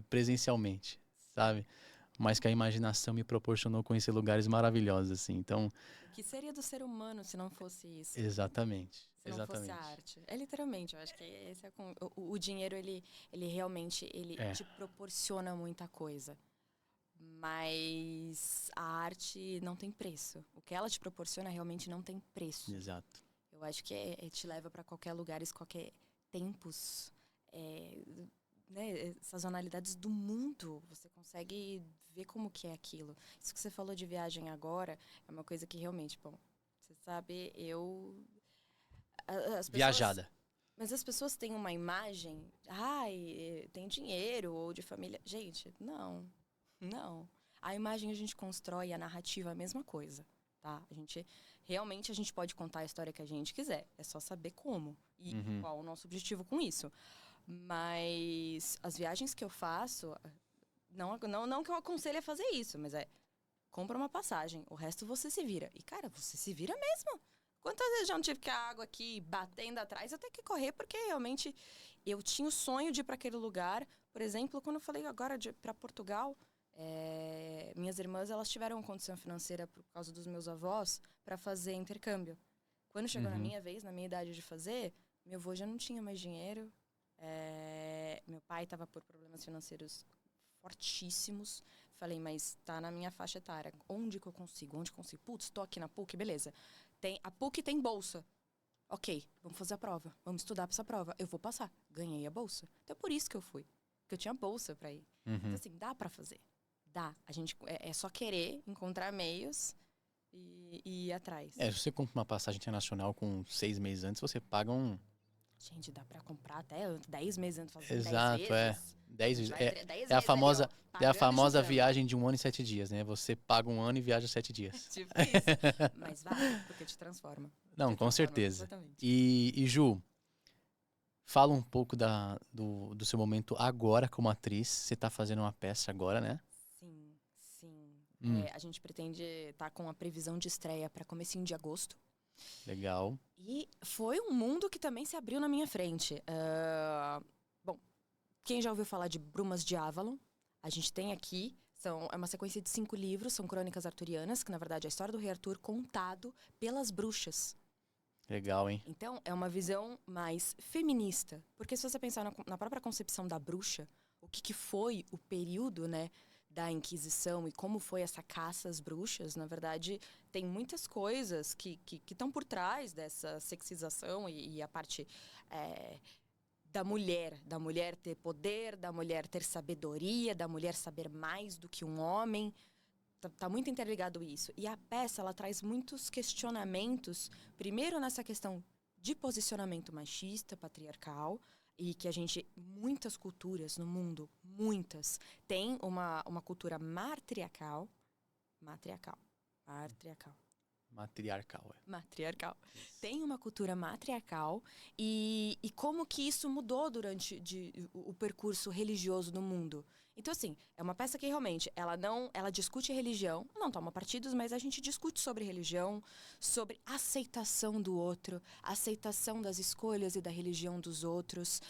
presencialmente, sabe? Mas que a imaginação me proporcionou conhecer lugares maravilhosos, assim. Então, O que seria do ser humano se não fosse isso? exatamente, Se não fosse a exatamente. arte. É literalmente, eu acho que esse é o dinheiro, ele realmente ele É, te proporciona muita coisa. Mas a arte não tem preço. O que ela te proporciona realmente não tem preço. exato. Eu acho que te leva para qualquer lugar, qualquer tempos, é, né, sazonalidades do mundo. Você consegue ver como que é aquilo. Isso que você falou de viagem agora é uma coisa que realmente, bom, você sabe, as pessoas, Viajada. mas as pessoas têm uma imagem, ai, tem dinheiro ou de família. Gente, não. Não. A imagem a gente constrói, a narrativa é a mesma coisa, tá? Realmente a gente pode contar a história que a gente quiser. É só saber como e Uhum. qual o nosso objetivo com isso. Mas as viagens que eu faço, não que eu aconselhe a fazer isso, mas compra uma passagem, o resto você se vira. E, cara, você se vira mesmo. Quantas vezes já não tive que a água aqui batendo atrás, eu tenho que correr, porque realmente eu tinha o sonho de ir para aquele lugar. Por exemplo, quando eu falei agora para Portugal, minhas irmãs, elas tiveram condição financeira por causa dos meus avós para fazer intercâmbio. Quando chegou na Uhum. minha vez, na minha idade de fazer, meu avô já não tinha mais dinheiro. Meu pai estava por problemas financeiros fortíssimos. Falei, mas tá na minha faixa etária. Onde que eu consigo? Onde consigo? Putz, tô aqui na PUC, beleza. A PUC tem bolsa. Ok, vamos fazer a prova. Vamos estudar pra essa prova. Eu vou passar. Ganhei a bolsa. Então é por isso que eu fui. Porque eu tinha bolsa pra ir. Então, Uhum. assim, dá pra fazer. Dá. A gente, é só querer, encontrar meios e ir atrás. Se você compra uma passagem internacional com 6 meses antes, você paga um... Gente, dá pra comprar até 10 meses antes, fazer em 10 Exato, vezes. A 10 gente vai 10 é a meses ali, ó, famosa, é a pagando e famosa juntando. viagem de 1 ano e 7 dias, né? Você paga 1 ano e viaja 7 dias. Tipo isso. Mas vale, porque te transforma. Não, Te com transforma certeza. completamente. E Ju, fala um pouco do seu momento agora como atriz. Você tá fazendo uma peça agora, né? Sim, sim. Hum, A gente pretende estar com a previsão de estreia para comecinho de agosto. legal. E foi um mundo que também se abriu na minha frente. Bom, quem já ouviu falar de Brumas de Avalon? A gente tem aqui, é uma sequência de 5 livros, são crônicas arturianas, que na verdade é a história do rei Arthur contado pelas bruxas. Legal, hein? Então, é uma visão mais feminista. Porque se você pensar na própria concepção da bruxa, o que foi o período, né, da Inquisição e como foi essa caça às bruxas, na verdade, tem muitas coisas que estão por trás dessa sexização e a parte da mulher ter poder, da mulher ter sabedoria, da mulher saber mais do que um homem. Tá muito interligado isso. E a peça, ela traz muitos questionamentos, primeiro nessa questão de posicionamento machista, patriarcal, e que muitas culturas no mundo, muitas, têm uma cultura matriarcal, matriarcal. Tem uma cultura matriarcal e como que isso mudou durante o percurso religioso no mundo. Então, assim, é uma peça que realmente, ela discute religião, não toma partidos, mas a gente discute sobre religião, sobre aceitação do outro, aceitação das escolhas e da religião dos outros.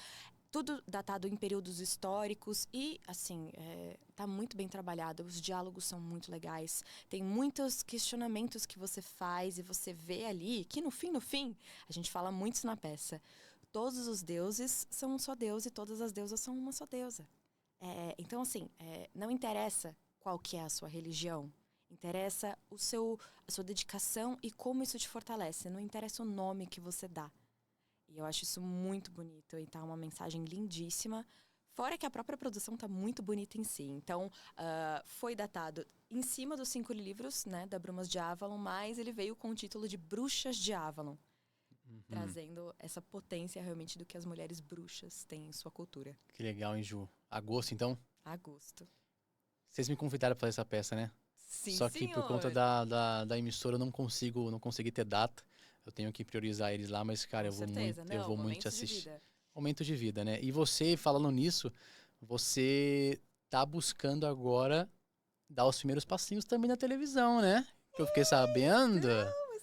Tudo datado em períodos históricos e, assim, tá muito bem trabalhado. Os diálogos são muito legais. Tem muitos questionamentos que você faz e você vê ali, que no fim, a gente fala muito isso na peça. Todos os deuses são um só Deus e todas as deusas são uma só deusa. Então, assim, não interessa qual que é a sua religião. Interessa a sua dedicação e como isso te fortalece. Não interessa o nome que você dá. E eu acho isso muito bonito. E tá uma mensagem lindíssima. Fora que a própria produção tá muito bonita em si. Então, foi datado em cima dos 5 livros, né, da Brumas de Avalon, mas ele veio com o título de Bruxas de Avalon. trazendo essa potência realmente do que as mulheres bruxas têm em sua cultura. Que legal, hein, Ju? Agosto, então? Agosto. Vocês me convidaram pra fazer essa peça, né? Sim, Só que por conta senhor. da emissora eu não consegui ter data. Eu tenho que priorizar eles lá, mas, cara, Com certeza. eu Não, vou muito te momentos de assistir. vida. Momento de vida, né? E você, falando nisso, você tá buscando agora dar os primeiros passinhos também na televisão, né? Que eu fiquei sabendo.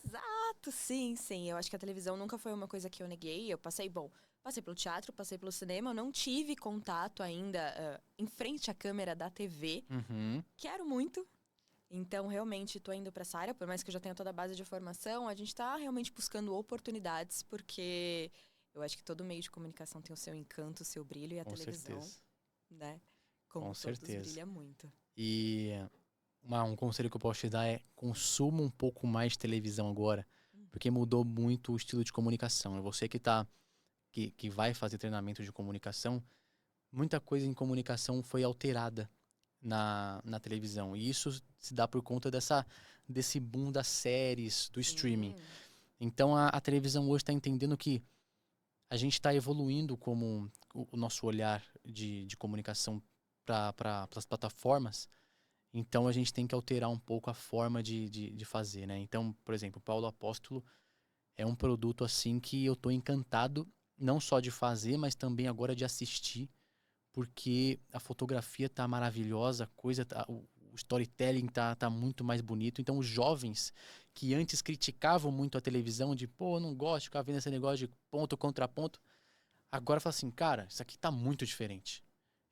Exato, sim, sim. Eu acho que a televisão nunca foi uma coisa que eu neguei. Eu passei pelo teatro, passei pelo cinema. Eu não tive contato ainda em frente à câmera da TV. Uhum, Quero muito. Então, realmente, tô indo pra essa área. Por mais que eu já tenha toda a base de formação, a gente tá realmente buscando oportunidades, porque eu acho que todo meio de comunicação tem o seu encanto, o seu brilho, e a com televisão, certeza. né? Com Como todos, certeza. brilha muito. E um conselho que eu posso te dar é consuma um pouco mais de televisão agora, porque mudou muito o estilo de comunicação. É você que vai fazer treinamento de comunicação, muita coisa em comunicação foi alterada na televisão. E isso se dá por conta desse boom das séries, do streaming. Sim. Então a televisão hoje está entendendo que a gente está evoluindo como o nosso olhar de comunicação para as plataformas. Então a gente tem que alterar um pouco a forma de fazer, né? Então, por exemplo, o Paulo Apóstolo é um produto assim que eu tô encantado, não só de fazer, mas também agora de assistir, porque a fotografia tá maravilhosa, o storytelling tá muito mais bonito. Então os jovens que antes criticavam muito a televisão, de pô, eu não gosto de ficar vendo esse negócio de ponto contra ponto, agora fala assim, cara, isso aqui tá muito diferente.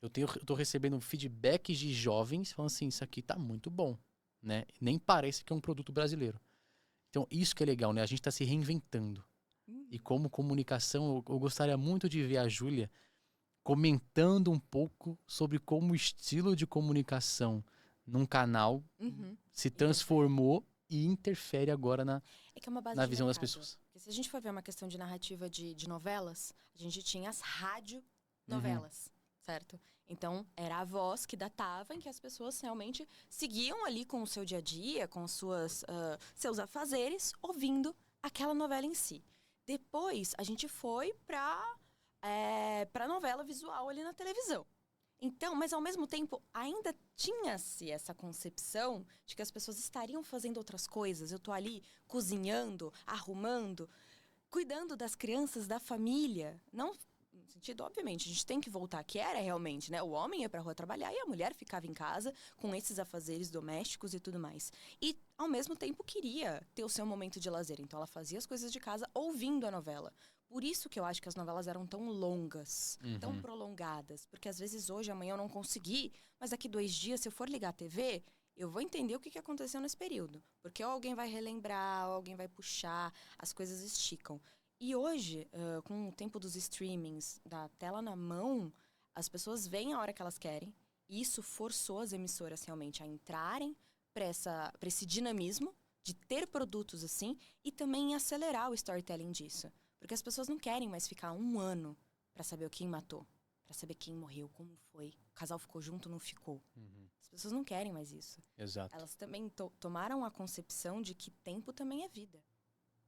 Eu tô recebendo feedbacks de jovens falando assim, isso aqui tá muito bom, né? Nem parece que é um produto brasileiro. Então, isso que é legal, né? A gente tá se reinventando. E como comunicação, eu gostaria muito de ver a Júlia comentando um pouco sobre como o estilo de comunicação num canal Uhum. se Interfere. transformou e interfere agora É que é uma base na de visão das mercado. pessoas. Porque se a gente for ver uma questão de narrativa de novelas, a gente tinha as Uhum. radionovelas, certo? Então, era a voz que datava em que as pessoas realmente seguiam ali com o seu dia a dia, com seus afazeres, ouvindo aquela novela em si. Depois, a gente foi pra novela visual ali na televisão. Então, mas ao mesmo tempo, ainda tinha-se essa concepção de que as pessoas estariam fazendo outras coisas. Eu tô ali cozinhando, arrumando, cuidando das crianças, da família. Não no sentido, obviamente, a gente tem que voltar, que era realmente, né? O homem ia pra rua trabalhar e a mulher ficava em casa com esses afazeres domésticos e tudo mais. E, ao mesmo tempo, queria ter o seu momento de lazer. Então, ela fazia as coisas de casa ouvindo a novela. Por isso que eu acho que as novelas eram tão longas, tão Uhum. prolongadas. Porque, às vezes, hoje, amanhã eu não consegui, mas daqui 2 dias, se eu for ligar a TV, eu vou entender o que aconteceu nesse período. Porque ou alguém vai relembrar, ou alguém vai puxar, as coisas esticam. E hoje, com o tempo dos streamings, da tela na mão, as pessoas veem a hora que elas querem. E isso forçou as emissoras realmente a entrarem para esse dinamismo de ter produtos assim e também acelerar o storytelling disso. Porque as pessoas não querem mais ficar 1 ano para saber quem matou, para saber quem morreu, como foi, o casal ficou junto ou não ficou. Uhum. As pessoas não querem mais isso. Exato. Elas também tomaram a concepção de que tempo também é vida.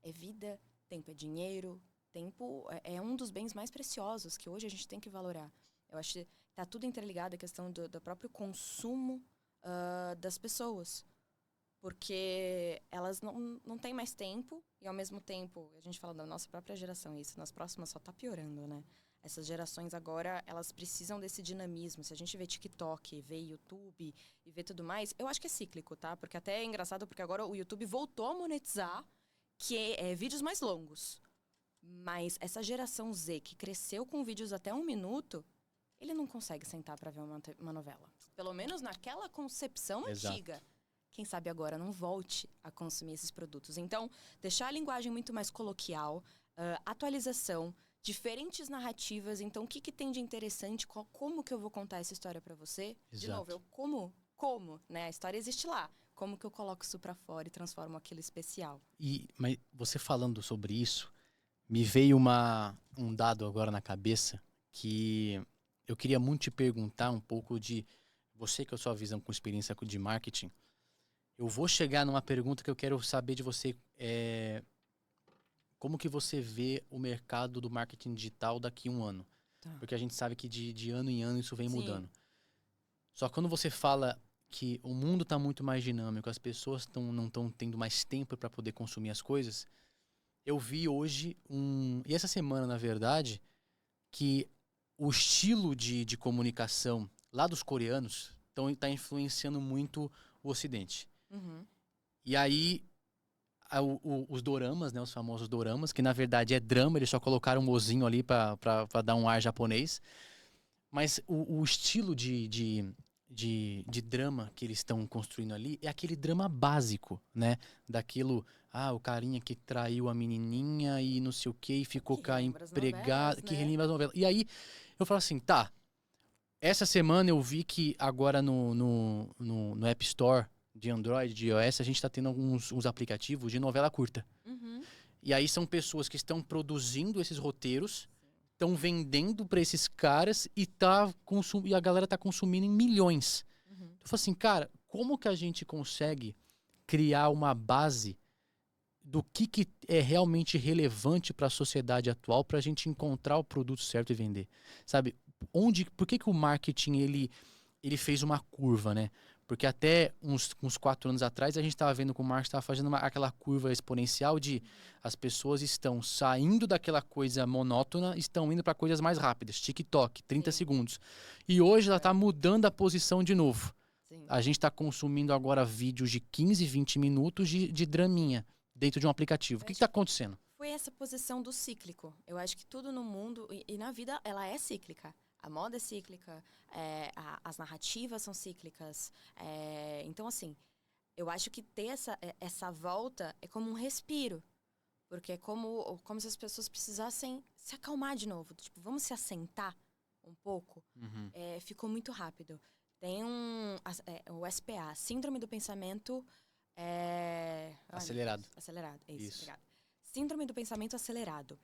É vida, tempo é dinheiro, tempo é um dos bens mais preciosos que hoje a gente tem que valorar. Eu acho que tá tudo interligado à questão do próprio consumo das pessoas. Porque elas não têm mais tempo e, ao mesmo tempo, a gente fala da nossa própria geração, isso nas próximas só tá piorando, né? Essas gerações agora, elas precisam desse dinamismo. Se a gente vê TikTok, vê YouTube e vê tudo mais, eu acho que é cíclico, tá? Porque até é engraçado porque agora o YouTube voltou a monetizar que é vídeos mais longos. Mas essa geração Z que cresceu com vídeos até 1 minuto, ele não consegue sentar pra ver uma novela. Pelo menos naquela concepção Exato. antiga. Quem sabe agora não volte a consumir esses produtos. Então, deixar a linguagem muito mais coloquial, atualização, diferentes narrativas. Então, o que tem de interessante? Como que eu vou contar essa história pra você? De Exato. novo, né? A história existe lá. Como que eu coloco isso pra fora e transformo aquilo especial? Mas você falando sobre isso, me veio um dado agora na cabeça que eu queria muito te perguntar um pouco de você, que é a sua visão com experiência de marketing. Eu vou chegar numa pergunta que eu quero saber de você. como que você vê o mercado do marketing digital daqui a um ano? Tá. Porque a gente sabe que de ano em ano isso vem Sim. mudando. Só que quando você fala que o mundo está muito mais dinâmico, as pessoas não estão tendo mais tempo para poder consumir as coisas, eu vi hoje e essa semana, na verdade, que o estilo de comunicação lá dos coreanos está influenciando muito o Ocidente. Uhum. E aí, os doramas, né, os famosos doramas, que na verdade é drama, eles só colocaram um mozinho ali para dar um ar japonês. Mas o estilo de drama que eles estão construindo ali é aquele drama básico, né? Daquilo, o carinha que traiu a menininha e não sei o que, e ficou Que com a relembra as empregada, novelas, que né? relembra as novelas. E aí, eu falo assim, tá, essa semana eu vi que agora no App Store de Android, de iOS, a gente tá tendo uns aplicativos de novela curta. Uhum. E aí são pessoas que estão produzindo esses roteiros, estão vendendo para esses caras e a galera tá consumindo em milhões. Uhum. Eu falo assim, cara, como que a gente consegue criar uma base do que é realmente relevante para a sociedade atual para a gente encontrar o produto certo e vender? Sabe? Por que o marketing ele fez uma curva, né? Porque até uns 4 anos atrás a gente estava vendo que o marketing estava fazendo aquela curva exponencial de as pessoas estão saindo daquela coisa monótona, estão indo para coisas mais rápidas, TikTok, 30 Sim. segundos. E hoje ela É. está mudando a posição de novo. Sim. A gente está consumindo agora vídeos de 15, 20 minutos de draminha dentro de um aplicativo. O que está acontecendo? Foi essa posição do cíclico. Eu acho que tudo no mundo e na vida ela é cíclica. A moda é cíclica, as narrativas são cíclicas. Então, assim, eu acho que ter essa volta é como um respiro. Porque é como se as pessoas precisassem se acalmar de novo. Tipo, vamos se assentar um pouco. Uhum. Ficou muito rápido. Tem o SPA, Síndrome do Pensamento Acelerado. Acelerado, Isso. Obrigada. Síndrome do pensamento acelerado.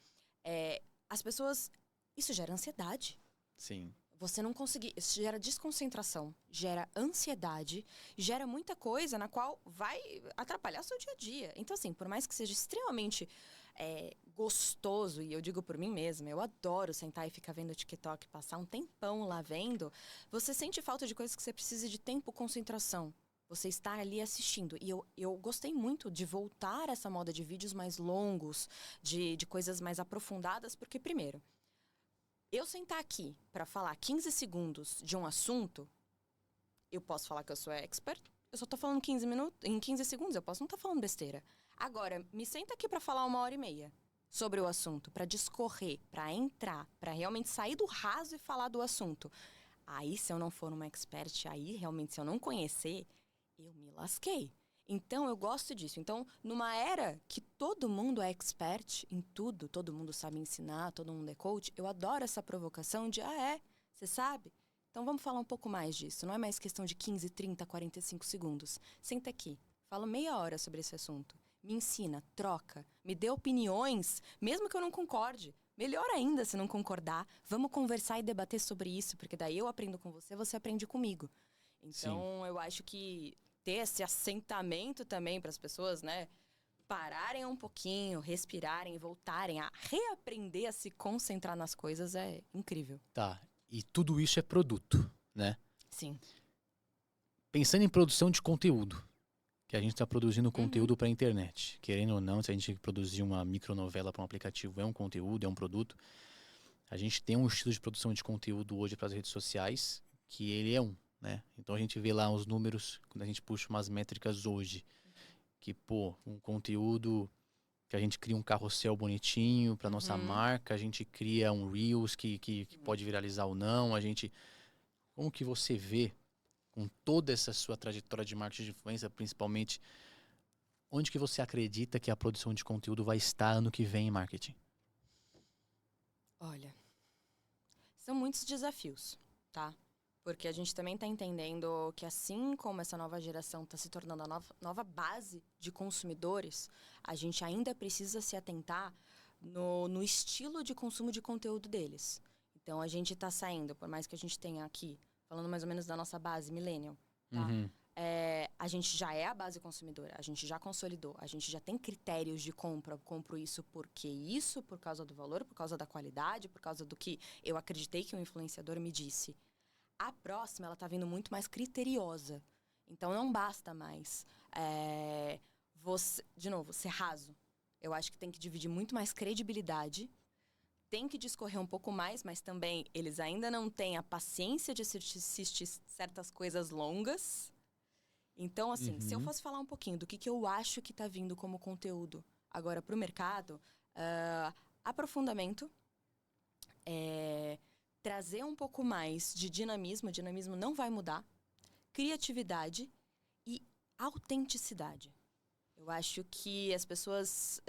As pessoas... Isso gera ansiedade. Sim. Você não conseguir... Isso gera desconcentração, gera ansiedade, gera muita coisa na qual vai atrapalhar seu dia a dia. Então, assim, por mais que seja extremamente gostoso, e eu digo por mim mesma, eu adoro sentar e ficar vendo o TikTok, passar um tempão lá vendo, você sente falta de coisas que você precisa de tempo, concentração. Você está ali assistindo. E eu gostei muito de voltar a essa moda de vídeos mais longos, de coisas mais aprofundadas, porque, primeiro, eu sentar aqui para falar 15 segundos de um assunto, eu posso falar que eu sou expert, eu só tô falando 15 minutos, em 15 segundos, eu posso não estar falando besteira. Agora, me senta aqui para falar 1h30 sobre o assunto, para discorrer, para entrar, para realmente sair do raso e falar do assunto. Aí, se eu não for uma expert, aí, realmente, se eu não conhecer, eu me lasquei. Então, eu gosto disso. Então, numa era que todo mundo é expert em tudo, todo mundo sabe ensinar, todo mundo é coach, eu adoro essa provocação de, você sabe? Então, vamos falar um pouco mais disso. Não é mais questão de 15, 30, 45 segundos. Senta aqui, fala meia hora sobre esse assunto. Me ensina, troca, me dê opiniões, mesmo que eu não concorde. Melhor ainda se não concordar. Vamos conversar e debater sobre isso, porque daí eu aprendo com você, você aprende comigo. Então, eu acho que ter esse assentamento também para as pessoas, né? Pararem um pouquinho, respirarem e voltarem a reaprender a se concentrar nas coisas é incrível. Tá. E tudo isso é produto, né? Sim. Pensando em produção de conteúdo, que a gente está produzindo conteúdo para a internet. Querendo ou não, se a gente produzir uma micronovela para um aplicativo, é um conteúdo, é um produto. A gente tem um estilo de produção de conteúdo hoje para as redes sociais, que ele é né? Então a gente vê lá os números, quando a gente puxa umas métricas hoje, que, um conteúdo que a gente cria um carrossel bonitinho para nossa marca, a gente cria um Reels que pode viralizar ou não, como que você vê, com toda essa sua trajetória de marketing de influência, principalmente, onde que você acredita que a produção de conteúdo vai estar ano que vem em marketing? Olha, são muitos desafios, tá? Porque a gente também está entendendo que assim como essa nova geração está se tornando a nova base de consumidores, a gente ainda precisa se atentar no estilo de consumo de conteúdo deles. Então, a gente está saindo, por mais que a gente tenha aqui, falando mais ou menos da nossa base millennial, tá? Uhum. a gente já é a base consumidora, a gente já consolidou, a gente já tem critérios de compra. Compro isso porque isso, por causa do valor, por causa da qualidade, por causa do que eu acreditei que o influenciador me disse. A próxima, ela tá vindo muito mais criteriosa. Então, não basta mais de novo, ser raso. Eu acho que tem que dividir muito mais credibilidade, tem que discorrer um pouco mais, mas também eles ainda não têm a paciência de assistir certas coisas longas. Então, assim, se eu fosse falar um pouquinho do que eu acho que tá vindo como conteúdo agora pro mercado, aprofundamento, trazer um pouco mais de dinamismo. O dinamismo não vai mudar. Criatividade e autenticidade. Eu acho que as pessoas...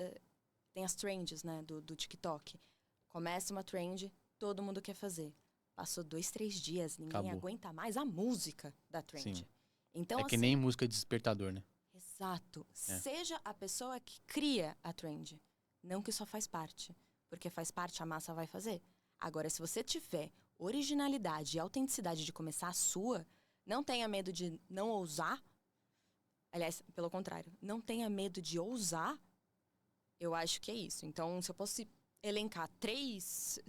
tem as trends, né, do TikTok. Começa uma trend, todo mundo quer fazer. Passou 2, 3 dias, ninguém aguenta mais a música da trend. Sim. Então, é que nem música de despertador, né? Exato. Seja a pessoa que cria a trend. Não que só faz parte. Porque faz parte, a massa vai fazer. Agora, se você tiver originalidade e autenticidade de começar a sua, não tenha medo de não ousar. Aliás, pelo contrário, não tenha medo de ousar. Eu acho que é isso. Então, se eu fosse elencar três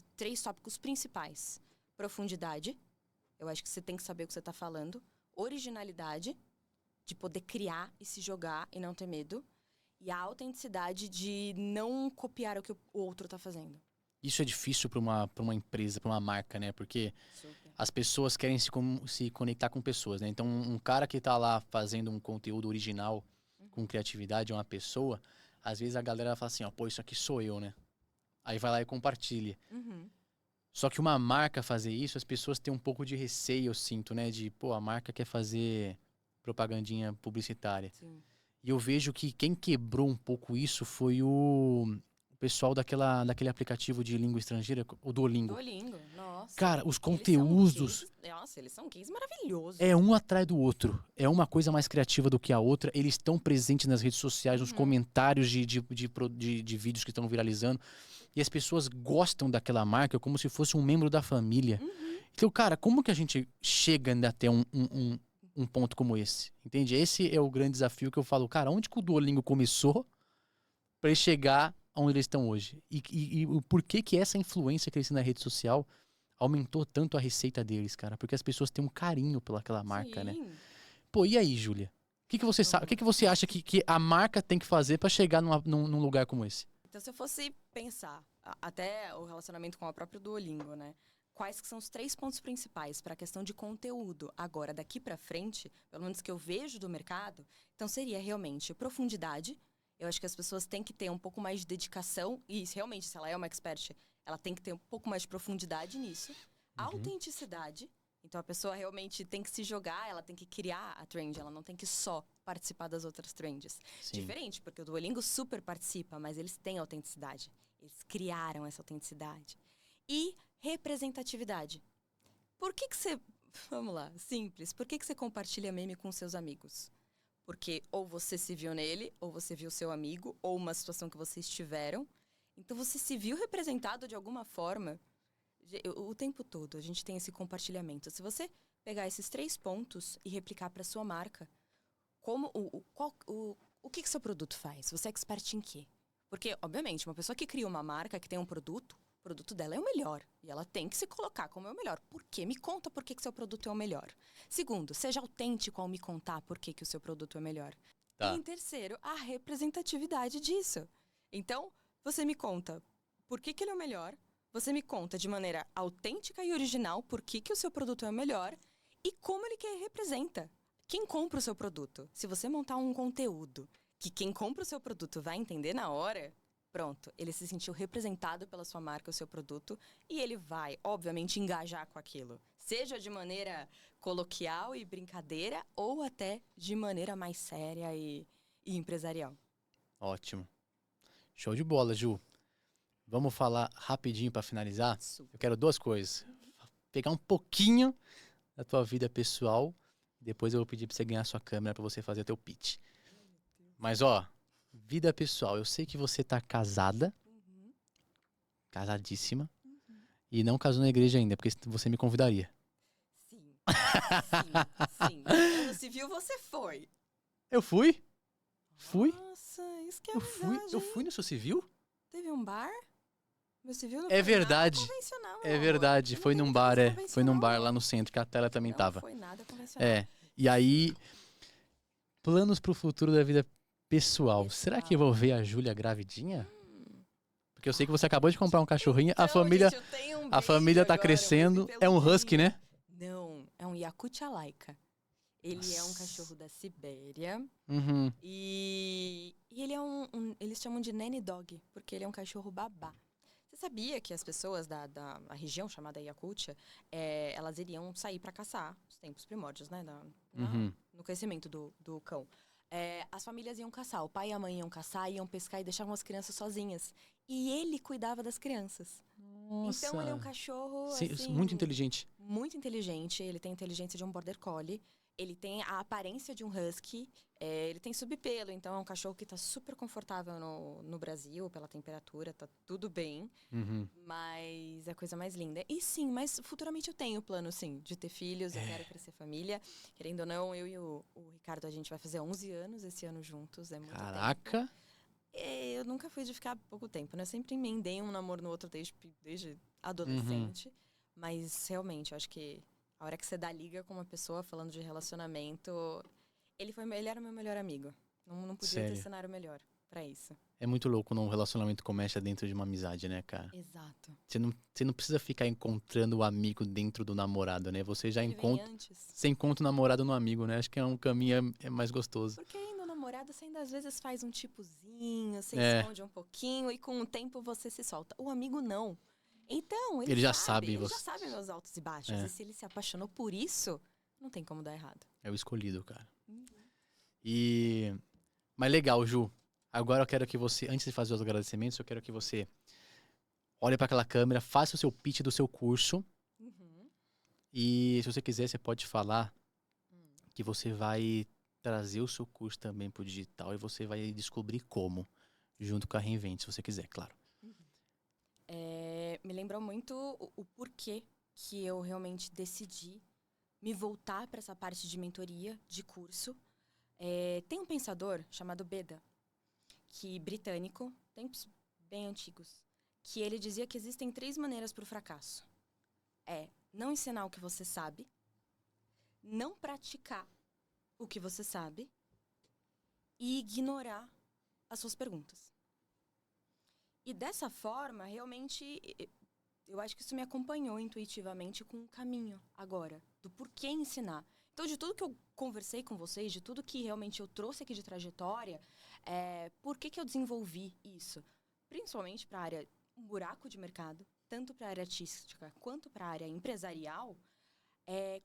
tópicos principais. Profundidade. Eu acho que você tem que saber o que você está falando. Originalidade, de poder criar e se jogar e não ter medo. E a autenticidade de não copiar o que o outro está fazendo. Isso é difícil para uma empresa, para uma marca, né? Porque as pessoas querem se conectar com pessoas, né? Então, um cara que tá lá fazendo um conteúdo original, com criatividade, é uma pessoa, às vezes a galera fala assim, ó, pô, isso aqui sou eu, né? Aí vai lá e compartilha. Só que uma marca fazer isso, as pessoas têm um pouco de receio, eu sinto, né? De, pô, a marca quer fazer propagandinha publicitária. Sim. E eu vejo que quem quebrou um pouco isso foi o pessoal daquele aplicativo de língua estrangeira, o Duolingo. Duolingo, nossa. Cara, os conteúdos... Eles são gays maravilhosos. É um atrás do outro. É uma coisa mais criativa do que a outra. Eles estão presentes nas redes sociais, nos comentários de vídeos que estão viralizando. E as pessoas gostam daquela marca como se fosse um membro da família. Então, cara, como que a gente chega até um ponto como esse? Entende? Esse é o grande desafio que eu falo. Cara, onde que o Duolingo começou para ele chegar onde eles estão hoje? E o porquê que essa influência que eles têm na rede social aumentou tanto a receita deles, cara? Porque as pessoas têm um carinho pelaquela marca, né? Pô, e aí, Júlia? O que você sabe? O que você acha que a marca tem que fazer para chegar num lugar como esse? Então, se eu fosse pensar até o relacionamento com a própria Duolingo, né? Quais que são os 3 pontos principais para a questão de conteúdo agora, daqui para frente, pelo menos que eu vejo do mercado, então seria realmente profundidade. Eu acho que as pessoas têm que ter um pouco mais de dedicação e realmente, se ela é uma expert, ela tem que ter um pouco mais de profundidade nisso. Autenticidade. Então, a pessoa realmente tem que se jogar, ela tem que criar a trend, ela não tem que só participar das outras trends. Sim. Diferente, porque o Duolingo super participa, mas eles têm autenticidade. Eles criaram essa autenticidade. E representatividade. Por que você... Vamos lá, simples. Por que você compartilha meme com seus amigos? Porque ou você se viu nele, ou você viu seu amigo, ou uma situação que vocês tiveram. Então, você se viu representado de alguma forma. O tempo todo, a gente tem esse compartilhamento. Se você pegar esses 3 pontos e replicar para sua marca, o que seu produto faz? Você é expert em quê? Porque, obviamente, uma pessoa que cria uma marca, que tem um produto, o produto dela é o melhor. E ela tem que se colocar como é o melhor. Por quê? Me conta por que seu produto é o melhor. Segundo, seja autêntico ao me contar por que o seu produto é melhor. Tá. E em terceiro, a representatividade disso. Então, você me conta por que ele é o melhor. Você me conta de maneira autêntica e original por que o seu produto é o melhor e como ele representa. Quem compra o seu produto? Se você montar um conteúdo que quem compra o seu produto vai entender na hora, pronto, ele se sentiu representado pela sua marca, o seu produto, e ele vai, obviamente, engajar com aquilo. Seja de maneira coloquial e brincadeira, ou até de maneira mais séria e empresarial. Ótimo. Show de bola, Ju. Vamos falar rapidinho para finalizar? Super. Eu quero 2 coisas. Pegar um pouquinho da tua vida pessoal. Depois eu vou pedir para você ganhar sua câmera para você fazer teu pitch. Mas, ó, vida pessoal. Eu sei que você tá casada. Casadíssima. E não casou na igreja ainda, porque você me convidaria. Sim. Sim. No civil você foi. Eu fui? Fui? Nossa, isso que é amizade, Eu fui no seu civil? Teve um bar? Meu civil não É foi verdade. nada convencional, meu É amor. verdade. Não Foi tem num muita bar, coisa Foi num bar convencional, lá não. no centro, que a tela também Não tava. foi nada convencional. É. E aí, planos pro futuro da vida pessoal. Será que eu vou ver a Júlia gravidinha? Porque eu sei que você acabou de comprar um cachorrinho. Então, gente, eu tenho um A baby família tá agora, crescendo. um baby É um husky, peludinho. né? Não, é um Yakutia Laika. Ele é um Nossa. cachorro da Sibéria. Uhum. E ele é eles chamam de nanny dog, porque ele é um cachorro babá. Você sabia que as pessoas da região chamada Yakutia, elas iriam sair para caçar, os tempos primórdios, né? No crescimento do cão. As famílias iam caçar, o pai e a mãe iam caçar, iam pescar e deixavam as crianças sozinhas. E ele cuidava das crianças. Nossa. Então ele é um cachorro, Sim, assim, muito inteligente. muito inteligente. Ele tem a inteligência de um border collie. Ele tem a aparência de um husky. Ele tem subpelo, então é um cachorro que tá super confortável no Brasil, pela temperatura, tá tudo bem. Uhum. Mas é a coisa mais linda. E sim, mas futuramente eu tenho plano, sim, de ter filhos, eu quero crescer família. Querendo ou não, eu e o Ricardo, a gente vai fazer 11 anos esse ano juntos, é muito tempo. Caraca! Eu nunca fui de ficar pouco tempo, né? Sempre emendei um namoro no outro desde adolescente. Mas realmente, eu acho que a hora que você dá liga com uma pessoa falando de relacionamento, ele era o meu melhor amigo. Não podia ter cenário melhor pra isso. É muito louco quando um relacionamento começa dentro de uma amizade, né, cara? Exato. Você não precisa ficar encontrando o amigo dentro do namorado, né? Você já Ele encontra. vem antes. Você encontra o namorado no amigo, né? Acho que é um caminho mais gostoso. Porque aí no namorado você ainda às vezes faz um tipozinho, você É. esconde um pouquinho e com o tempo você se solta. O amigo não. Então, Ele já sabe. Ele já sabe meus altos e baixos. É. E se ele se apaixonou por isso, não tem como dar errado. É o escolhido, cara. Mas legal, Ju. Agora eu quero que você, antes de fazer os agradecimentos, eu quero que você olhe para aquela câmera, faça o seu pitch do seu curso. E se você quiser, você pode falar que você vai trazer o seu curso também pro digital e você vai descobrir como, junto com a Reinvent, se você quiser, claro. Me lembrou muito o porquê que eu realmente decidi me voltar para essa parte de mentoria, de curso. Tem um pensador chamado Beda, britânico, tempos bem antigos, que ele dizia que existem 3 maneiras para o fracasso. Não ensinar o que você sabe, não praticar o que você sabe e ignorar as suas perguntas. E dessa forma, realmente, eu acho que isso me acompanhou intuitivamente com o caminho agora, do porquê ensinar. Então, de tudo que eu conversei com vocês, de tudo que realmente eu trouxe aqui de trajetória, por que eu desenvolvi isso? Principalmente para a área, um buraco de mercado, tanto para a área artística quanto para a área empresarial,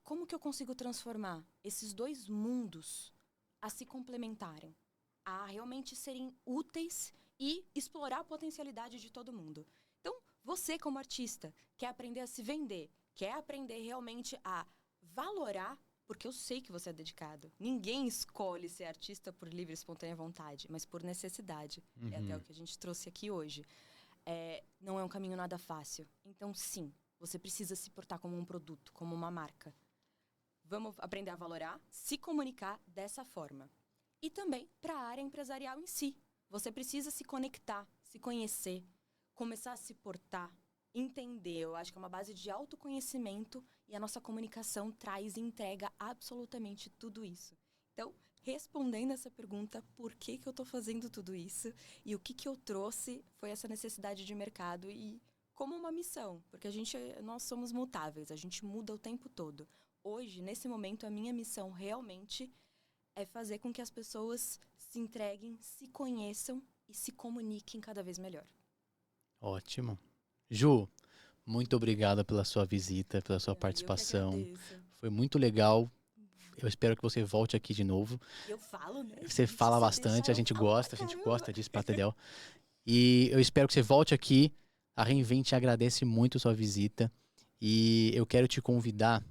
como que eu consigo transformar esses 2 mundos a se complementarem, a realmente serem úteis e explorar a potencialidade de todo mundo. Então, você como artista, quer aprender a se vender, quer aprender realmente a valorar, porque eu sei que você é dedicado. Ninguém escolhe ser artista por livre e espontânea vontade, mas por necessidade. É até o que a gente trouxe aqui hoje. Não é um caminho nada fácil. Então, sim, você precisa se portar como um produto, como uma marca. Vamos aprender a valorar, se comunicar dessa forma. E também para a área empresarial em si. Você precisa se conectar, se conhecer, começar a se portar, entender. Eu acho que é uma base de autoconhecimento e a nossa comunicação traz e entrega absolutamente tudo isso. Então, respondendo essa pergunta, por que eu estou fazendo tudo isso e o que eu trouxe foi essa necessidade de mercado e como uma missão, porque nós somos mutáveis, a gente muda o tempo todo. Hoje, nesse momento, a minha missão realmente é fazer com que as pessoas se entreguem, se conheçam e se comuniquem cada vez melhor. Ótimo. Ju, muito obrigada pela sua visita, pela sua participação. Foi muito legal. Eu espero que você volte aqui de novo. Eu falo, né? Você fala bastante, a gente gosta disso, Patedel. E eu espero que você volte aqui. A Reinvent agradece muito a sua visita. E eu quero te convidar.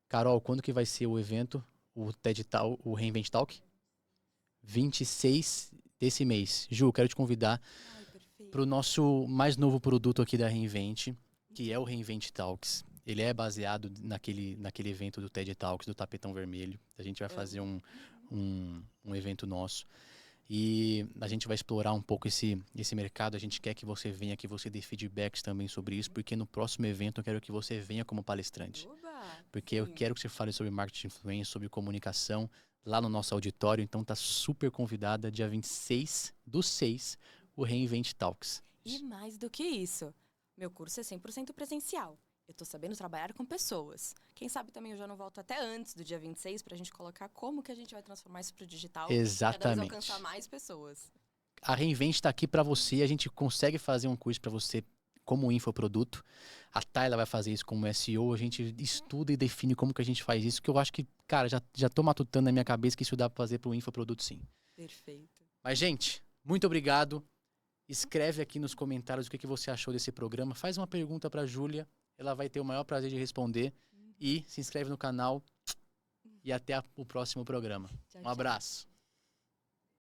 Carol, quando que vai ser o evento? O TED Talk, o Reinvent Talk? 26 desse mês. Ju, quero te convidar para o nosso mais novo produto aqui da Reinvent, que é o Reinvent Talks, ele é baseado naquele evento do TED Talks, do Tapetão Vermelho. A gente vai fazer um evento nosso. E a gente vai explorar um pouco esse mercado. A gente quer que você venha, que você dê feedbacks também sobre isso, porque no próximo evento eu quero que você venha como palestrante. Porque eu quero que você fale sobre marketing de influência, sobre comunicação, lá no nosso auditório. Então tá super convidada, dia 26/6, o Reinvent Talks. E mais do que isso, meu curso é 100% presencial. Eu tô sabendo trabalhar com pessoas. Quem sabe também eu já não volto até antes do dia 26 pra gente colocar como que a gente vai transformar isso pro digital. Exatamente. Cada vez alcançar mais pessoas. A Reinvent tá aqui para você. A gente consegue fazer um curso para você como infoproduto. A Tayla vai fazer isso como SEO. A gente estuda e define como que a gente faz isso, que eu acho que, cara, já tô matutando na minha cabeça que isso dá pra fazer pro infoproduto, sim. Perfeito. Mas, gente, muito obrigado. Escreve aqui nos comentários o que você achou desse programa. Faz uma pergunta pra Júlia. Ela vai ter o maior prazer de responder. E se inscreve no canal. E até o próximo programa. Tchau, Um abraço.